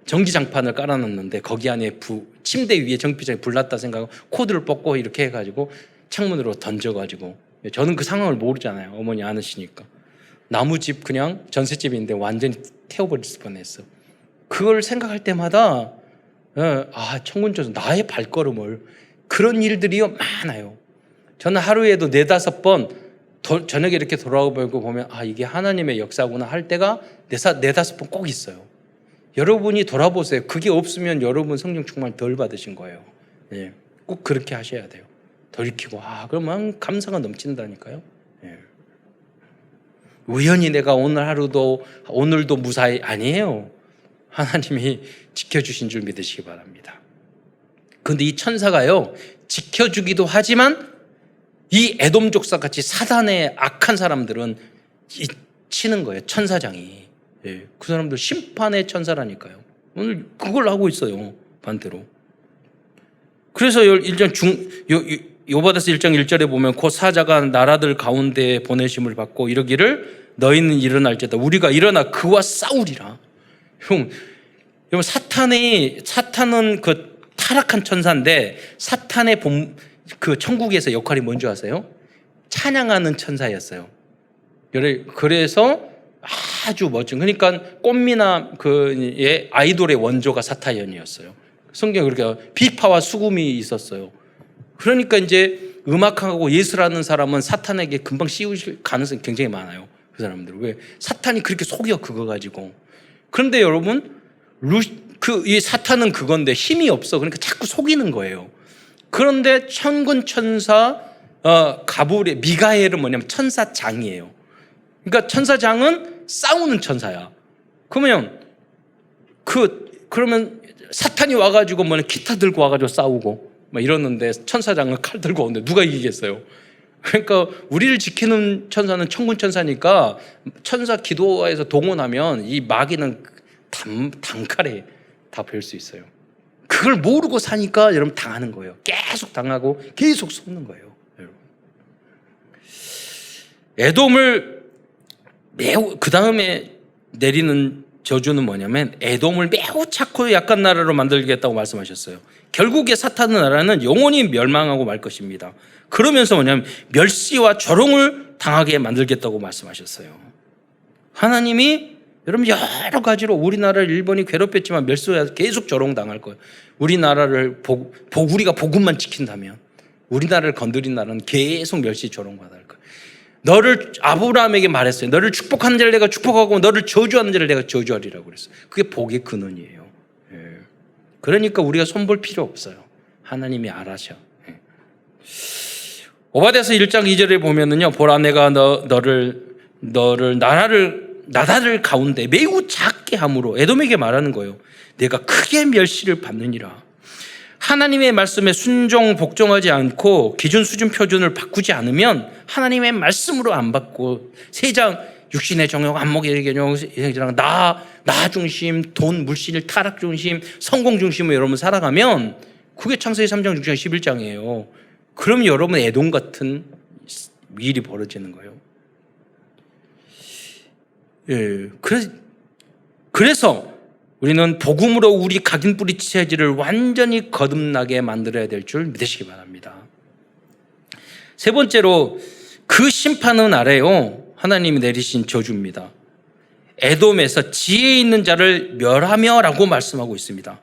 전기장판을 깔아놨는데 거기 안에 침대 위에 전기장이 불났다 생각하고 코드를 뽑고 이렇게 해가지고 창문으로 던져가지고, 저는 그 상황을 모르잖아요. 어머니 아시니까. 나무집 그냥 전셋집인데 완전히 태워버릴 뻔했어. 그걸 생각할 때마다 천군천사 나의 발걸음을, 그런 일들이 많아요. 저는 하루에도 4-5번 저녁에 이렇게 돌아보고 보면 이게 하나님의 역사구나 할 때가 4-5번 꼭 있어요. 여러분이 돌아보세요. 그게 없으면 여러분 성령 충만 덜 받으신 거예요. 꼭 그렇게 하셔야 돼요. 돌이키고 그러면 감사가 넘친다니까요. 우연히 내가 오늘도 무사히, 아니에요. 하나님이 지켜주신 줄 믿으시기 바랍니다. 그런데 이 천사가요, 지켜주기도 하지만 이 에돔 족사 같이 사단의 악한 사람들은 치는 거예요. 천사장이. 그 사람들 심판의 천사라니까요. 오늘 그걸 하고 있어요. 반대로. 그래서 요바다서 1장 1절에 보면 곧 사자가 나라들 가운데 보내심을 받고 이러기를 너희는 일어날지어다. 우리가 일어나 그와 싸우리라. 여러분, 사탄은 다 타락한 천사인데 사탄의 그 천국에서 역할이 뭔지 아세요? 찬양하는 천사였어요. 그래서 아주 멋진, 그러니까 꽃미남 그의 아이돌의 원조가 사타연이었어요. 성경에 그렇게 비파와 수금이 있었어요. 그러니까 이제 음악하고 예술하는 사람은 사탄에게 금방 씌우실 가능성이 굉장히 많아요. 그 사람들. 왜? 사탄이 그렇게 속여 그거 가지고. 그런데 여러분, 이 사탄은 그건데 힘이 없어. 그러니까 자꾸 속이는 거예요. 그런데 천군 천사 가브리엘, 미가엘은 뭐냐면 천사장이에요. 그러니까 천사장은 싸우는 천사야. 그러면 사탄이 와가지고 기타 들고 와가지고 싸우고 막 이러는데 천사장은 칼 들고 오는데 누가 이기겠어요? 그러니까 우리를 지키는 천사는 천군 천사니까 천사 기도에서 동원하면 이 마귀는 단칼에 다 뵐 수 있어요. 그걸 모르고 사니까 여러분 당하는 거예요. 계속 당하고 계속 속는 거예요. 여러분. 에돔을 매우 그 다음에 내리는 저주는 뭐냐면 에돔을 매우 착고 약한 나라로 만들겠다고 말씀하셨어요. 결국에 사탄의 나라는 영원히 멸망하고 말 것입니다. 그러면서 뭐냐면 멸시와 조롱을 당하게 만들겠다고 말씀하셨어요. 하나님이 여러분 여러 가지로 우리나라를 일본이 괴롭혔지만 멸시와 계속 조롱당할 거예요. 우리나라를 우리가 복음만 지킨다면 우리나라를 건드린 나라는 계속 멸시 조롱받을 거예요. 너를 아브라함에게 말했어요. 너를 축복하는 자를 내가 축복하고 너를 저주하는 자를 내가 저주하리라고 그랬어요. 그게 복의 근원이에요. 예. 그러니까 우리가 손볼 필요 없어요. 하나님이 알아셔. 예. 오바댜서 1장 2절에 보면은요, 보라 내가 너를 나라를 가운데 매우 작게 함으로 에돔에게 말하는 거예요. 내가 크게 멸시를 받느니라. 하나님의 말씀에 순종 복종하지 않고 기준 수준 표준을 바꾸지 않으면 하나님의 말씀으로 안 받고 세상 육신의 정욕, 안목의 개념, 나 중심, 돈, 물질, 타락 중심, 성공 중심으로 여러분 살아가면 그게 창세기 3장, 6장, 11장이에요. 그럼 여러분 에돔 같은 일이 벌어지는 거예요. 예, 그래서 우리는 복음으로 우리 각인 뿌리 체질을 완전히 거듭나게 만들어야 될 줄 믿으시기 바랍니다. 세 번째로 그 심판은 아래요, 하나님이 내리신 저주입니다. 에돔에서 지혜 있는 자를 멸하며 라고 말씀하고 있습니다.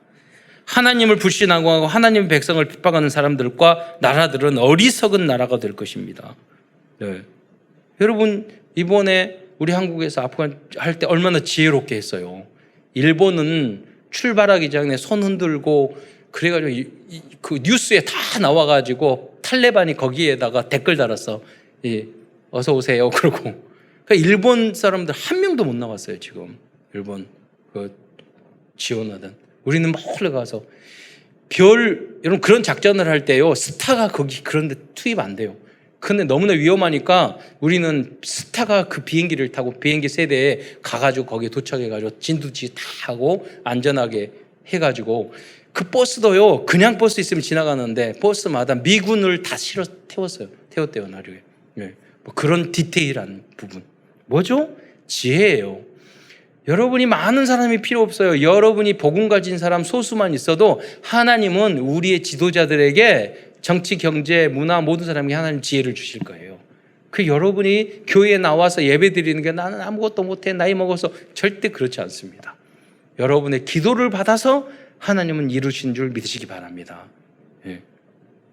하나님을 불신하고 하나님의 백성을 핍박하는 사람들과 나라들은 어리석은 나라가 될 것입니다. 네. 여러분 이번에 우리 한국에서 아프간 할 때 얼마나 지혜롭게 했어요. 일본은 출발하기 전에 손 흔들고 그래가지고 그 뉴스에 다 나와가지고 탈레반이 거기에다가 댓글 달았어. 예, 어서 오세요. 그러고 그러니까 일본 사람들 한 명도 못 나왔어요. 지금 일본 지원하던 우리는 몰래 가서 여러분 그런 작전을 할 때요 스타가 거기 그런데 투입 안 돼요. 근데 너무나 위험하니까 우리는 스타가 그 비행기를 타고 비행기 세대에 가가지고 거기에 도착해가지고 진두지 다 하고 안전하게 해가지고 그 버스도요 그냥 버스 있으면 지나가는데 버스마다 미군을 다 태웠대요 나중에. 네. 뭐 그런 디테일한 부분 뭐죠? 지혜예요. 여러분이 많은 사람이 필요 없어요. 여러분이 복음 가진 사람 소수만 있어도 하나님은 우리의 지도자들에게 정치, 경제, 문화 모든 사람에게 하나님 지혜를 주실 거예요. 그 여러분이 교회에 나와서 예배 드리는 게 나는 아무것도 못해 나이 먹어서 절대 그렇지 않습니다. 여러분의 기도를 받아서 하나님은 이루신 줄 믿으시기 바랍니다. 예.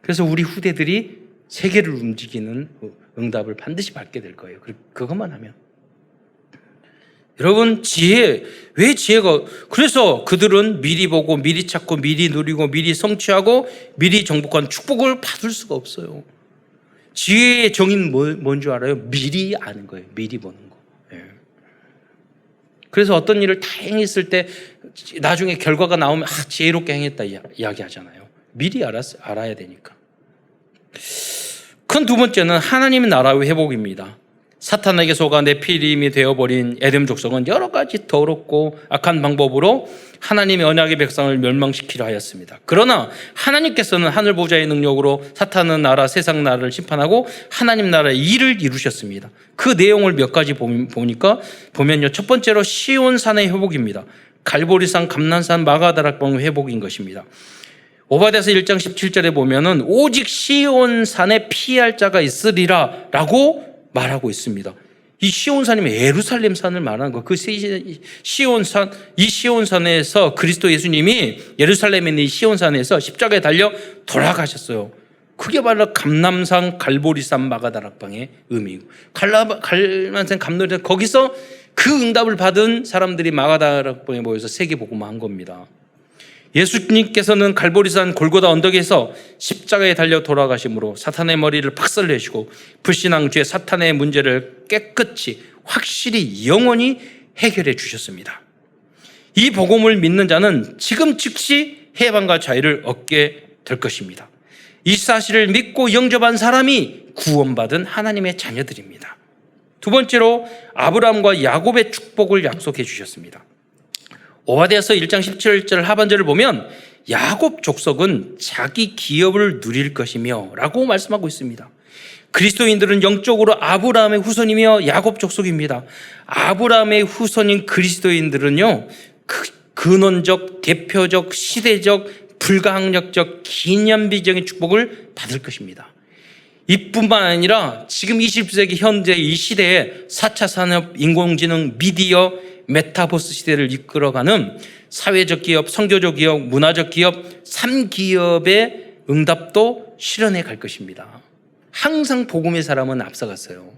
그래서 우리 후대들이 세계를 움직이는 응답을 반드시 받게 될 거예요. 그것만 하면. 여러분 왜 지혜가 그래서 그들은 미리 보고 미리 찾고 미리 누리고 미리 성취하고 미리 정복한 축복을 받을 수가 없어요. 지혜의 정의는 뭔 줄 알아요? 미리 아는 거예요. 미리 보는 거. 예. 그래서 어떤 일을 다 행했을 때 나중에 결과가 나오면 지혜롭게 행했다 이야기하잖아요. 미리 알아야 되니까. 큰 두 번째는 하나님의 나라의 회복입니다. 사탄에게 속아 네피림이 되어버린 에돔 족속은 여러 가지 더럽고 악한 방법으로 하나님의 언약의 백성을 멸망시키려 하였습니다. 그러나 하나님께서는 하늘 보좌의 능력으로 사탄의 나라, 세상 나라를 심판하고 하나님 나라의 일을 이루셨습니다. 그 내용을 몇 가지 보면요. 첫 번째로 시온산의 회복입니다. 갈보리산, 감난산, 마가다락방의 회복인 것입니다. 오바댜서 1장 17절에 보면은 오직 시온산에 피할 자가 있으리라 라고 말하고 있습니다. 이 시온산이면 예루살렘 산을 말하는 거. 그 시온산, 이 시온산에서 그리스도 예수님이 예루살렘에 있는 이 시온산에서 십자가에 달려 돌아가셨어요. 그게 바로 감람산, 갈보리산, 마가다락방의 의미고, 갈만산, 감람산, 거기서 그 응답을 받은 사람들이 마가다락방에 모여서 세계복음화한 겁니다. 예수님께서는 갈보리산 골고다 언덕에서 십자가에 달려 돌아가심으로 사탄의 머리를 박살내시고 불신앙주의 사탄의 문제를 깨끗이 확실히 영원히 해결해 주셨습니다. 이 복음을 믿는 자는 지금 즉시 해방과 자유를 얻게 될 것입니다. 이 사실을 믿고 영접한 사람이 구원받은 하나님의 자녀들입니다. 두 번째로 아브라함과 야곱의 축복을 약속해 주셨습니다. 오바댜서 1장 17절 하반절을 보면 야곱 족속은 자기 기업을 누릴 것이며 라고 말씀하고 있습니다. 그리스도인들은 영적으로 아브라함의 후손이며 야곱 족속입니다. 아브라함의 후손인 그리스도인들은요, 근원적, 대표적, 시대적, 불가항력적, 기념비적인 축복을 받을 것입니다. 이뿐만 아니라 지금 20세기 현재 이 시대에 4차 산업, 인공지능, 미디어, 메타버스 시대를 이끌어가는 사회적 기업, 선교적 기업, 문화적 기업, 3기업의 응답도 실현해 갈 것입니다. 항상 복음의 사람은 앞서갔어요.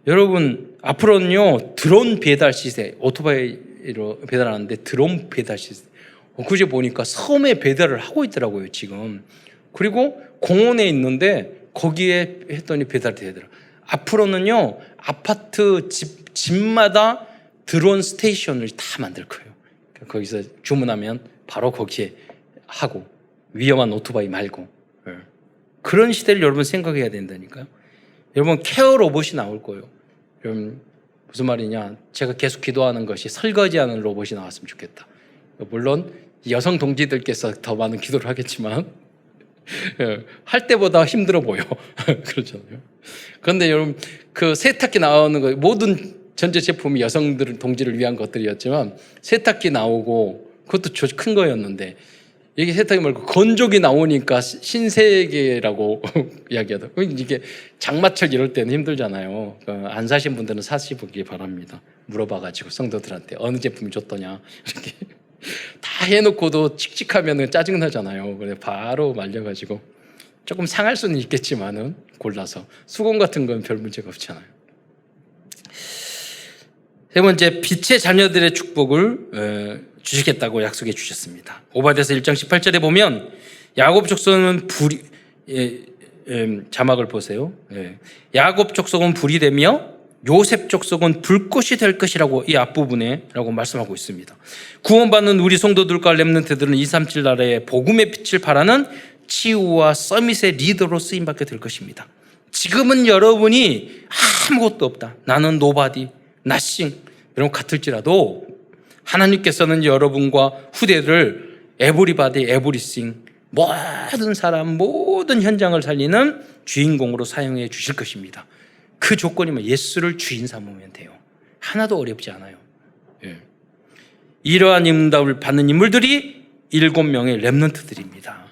여러분, 앞으로는요, 드론 배달 시대, 오토바이로 배달하는데 드론 배달 시대, 그제 보니까 섬에 배달을 하고 있더라고요, 지금. 그리고 공원에 있는데 거기에 했더니 배달이 되더라고요. 앞으로는요, 아파트 집마다 드론 스테이션을 다 만들 거예요. 거기서 주문하면 바로 거기에 하고, 위험한 오토바이 말고. 그런 시대를 여러분 생각해야 된다니까요. 여러분, 케어 로봇이 나올 거예요. 여러분, 무슨 말이냐, 제가 계속 기도하는 것이 설거지하는 로봇이 나왔으면 좋겠다. 물론 여성 동지들께서 더 많은 기도를 하겠지만 할 때보다 힘들어 보여. 그렇잖아요. 그런데 여러분, 그 세탁기 나오는 거, 모든 전제 제품이 여성들, 동지를 위한 것들이었지만 세탁기 나오고 그것도 큰 거였는데, 이게 세탁기 말고 건조기 나오니까 신세계라고 이야기하더라고요. 이게 장마철 이럴 때는 힘들잖아요. 안 사신 분들은 사시기 바랍니다. 물어봐가지고 성도들한테 어느 제품이 좋더냐 이렇게 다 해놓고도 칙칙하면 짜증나잖아요. 그래 바로 말려가지고, 조금 상할 수는 있겠지만은 골라서, 수건 같은 건 별 문제가 없잖아요. 세 번째, 빛의 자녀들의 축복을 주시겠다고 약속해 주셨습니다. 오바댜서 1장 18절에 보면 야곱 족속은 불이, 자막을 보세요. 야곱 족속은 불이 되며 요셉 족속은 불꽃이 될 것이라고 이 앞부분에 라고 말씀하고 있습니다. 구원받는 우리 성도들과 렘넌트들은 237 나라의 복음의 빛을 발하는 치유와 서밋의 리더로 쓰임받게 될 것입니다. 지금은 여러분이 아무것도 없다, 나는 노바디, 나싱 여러분 같을지라도 하나님께서는 여러분과 후대를 에브리바디, 에브리싱, 모든 사람, 모든 현장을 살리는 주인공으로 사용해 주실 것입니다. 그 조건이면 예수를 주인 삼으면 돼요. 하나도 어렵지 않아요. 이러한 응답을 받는 인물들이 7명의 렘넌트들입니다.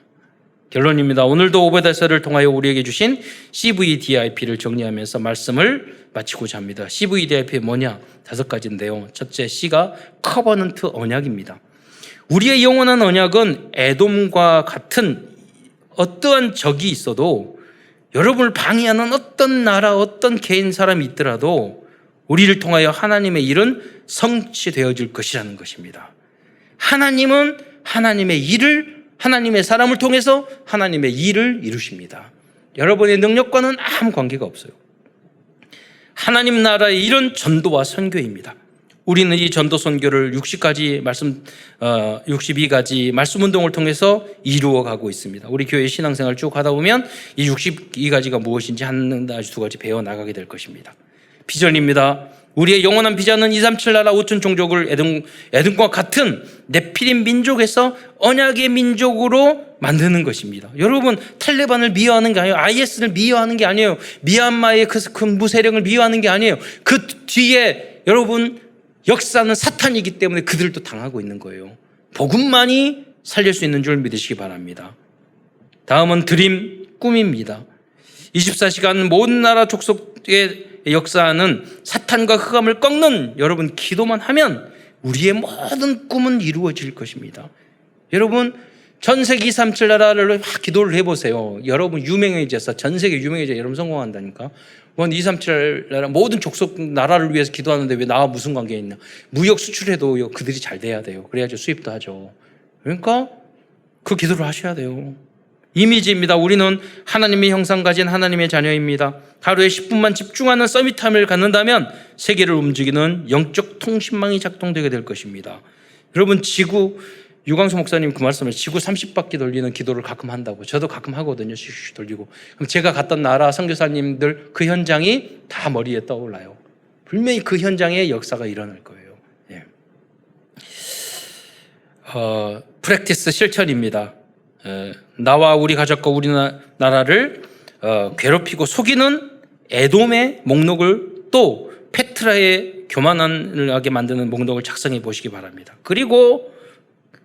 결론입니다. 오늘도 오바댜서를 통하여 우리에게 주신 CVDIP를 정리하면서 말씀을 마치고자 합니다. CVDIP 뭐냐? 5가지인데요. 첫째, C가 커버넌트 언약입니다. 우리의 영원한 언약은 에돔과 같은 어떠한 적이 있어도, 여러분을 방해하는 어떤 나라, 어떤 개인 사람이 있더라도 우리를 통하여 하나님의 일은 성취되어질 것이라는 것입니다. 하나님은 하나님의 일을, 하나님의 사람을 통해서 하나님의 일을 이루십니다. 여러분의 능력과는 아무 관계가 없어요. 하나님 나라의 일은 전도와 선교입니다. 우리는 이 전도 선교를 62가지 말씀 운동을 통해서 이루어가고 있습니다. 우리 교회 신앙생활 쭉 하다 보면 이 62가지가 무엇인지 한 가지 두 가지 배워나가게 될 것입니다. 비전입니다. 우리의 영원한 비전은 237 나라 5천 종족을 에덴과 같은 네피림 민족에서 언약의 민족으로 만드는 것입니다. 여러분, 탈레반을 미워하는 게 아니에요. IS를 미워하는 게 아니에요. 미얀마의 그 큰 무세력을 미워하는 게 아니에요. 그 뒤에 여러분 역사는 사탄이기 때문에 그들도 당하고 있는 거예요. 복음만이 살릴 수 있는 줄 믿으시기 바랍니다. 다음은 드림, 꿈입니다. 24시간 모든 나라 족속의 역사는 사탄과 흑암을 꺾는 여러분 기도만 하면 우리의 모든 꿈은 이루어질 것입니다. 여러분 전 세계 237 나라를 막 기도를 해보세요. 여러분 유명해져서 전 세계 유명해져 여러분 성공한다니까. 237 나라 모든 족속 나라를 위해서 기도하는데 왜 나와 무슨 관계 있냐. 무역 수출해도 그들이 잘 돼야 돼요. 그래야지 수입도 하죠. 그러니까 그 기도를 하셔야 돼요. 이미지입니다. 우리는 하나님의 형상 가진 하나님의 자녀입니다. 하루에 10분만 집중하는 서밋타임을 갖는다면 세계를 움직이는 영적 통신망이 작동되게 될 것입니다. 여러분 지구 유광수 목사님 그 말씀을 지구 30바퀴 돌리는 기도를 가끔 한다고. 저도 가끔 하거든요. 슉슉 돌리고. 그럼 제가 갔던 나라 선교사님들 그 현장이 다 머리에 떠올라요. 분명히 그 현장에 역사가 일어날 거예요. 예. 프랙티스 실천입니다. 나와 우리 가족과 우리나라를 괴롭히고 속이는 에돔의 목록을 또 페트라의 교만하게 만드는 목록을 작성해 보시기 바랍니다. 그리고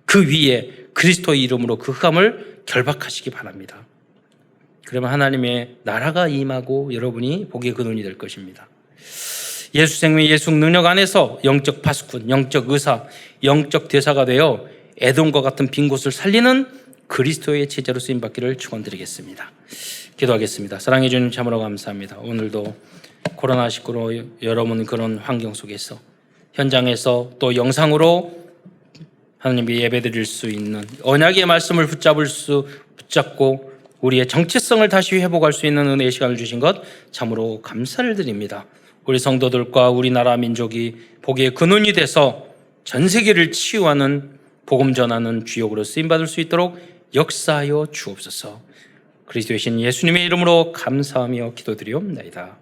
그 위에 그리스도의 이름으로 그 흑암을 결박하시기 바랍니다. 그러면 하나님의 나라가 임하고 여러분이 복의 근원이 될 것입니다. 예수 생명, 예수 능력 안에서 영적 파수꾼, 영적 의사, 영적 대사가 되어 에돔과 같은 빈 곳을 살리는 그리스도의 제자로 쓰임받기를 축원드리겠습니다. 기도하겠습니다. 사랑해 주님 참으로 감사합니다. 오늘도 코로나19로 여러분 그런 환경 속에서 현장에서 또 영상으로 하나님께 예배드릴 수 있는 언약의 말씀을 붙잡고 우리의 정체성을 다시 회복할 수 있는 은혜의 시간을 주신 것 참으로 감사를 드립니다. 우리 성도들과 우리나라 민족이 복의 근원이 돼서 전 세계를 치유하는 복음 전하는 주역으로 쓰임받을 수 있도록 역사하여 주옵소서. 그리스도의 신 예수님의 이름으로 감사하며 기도드리옵나이다.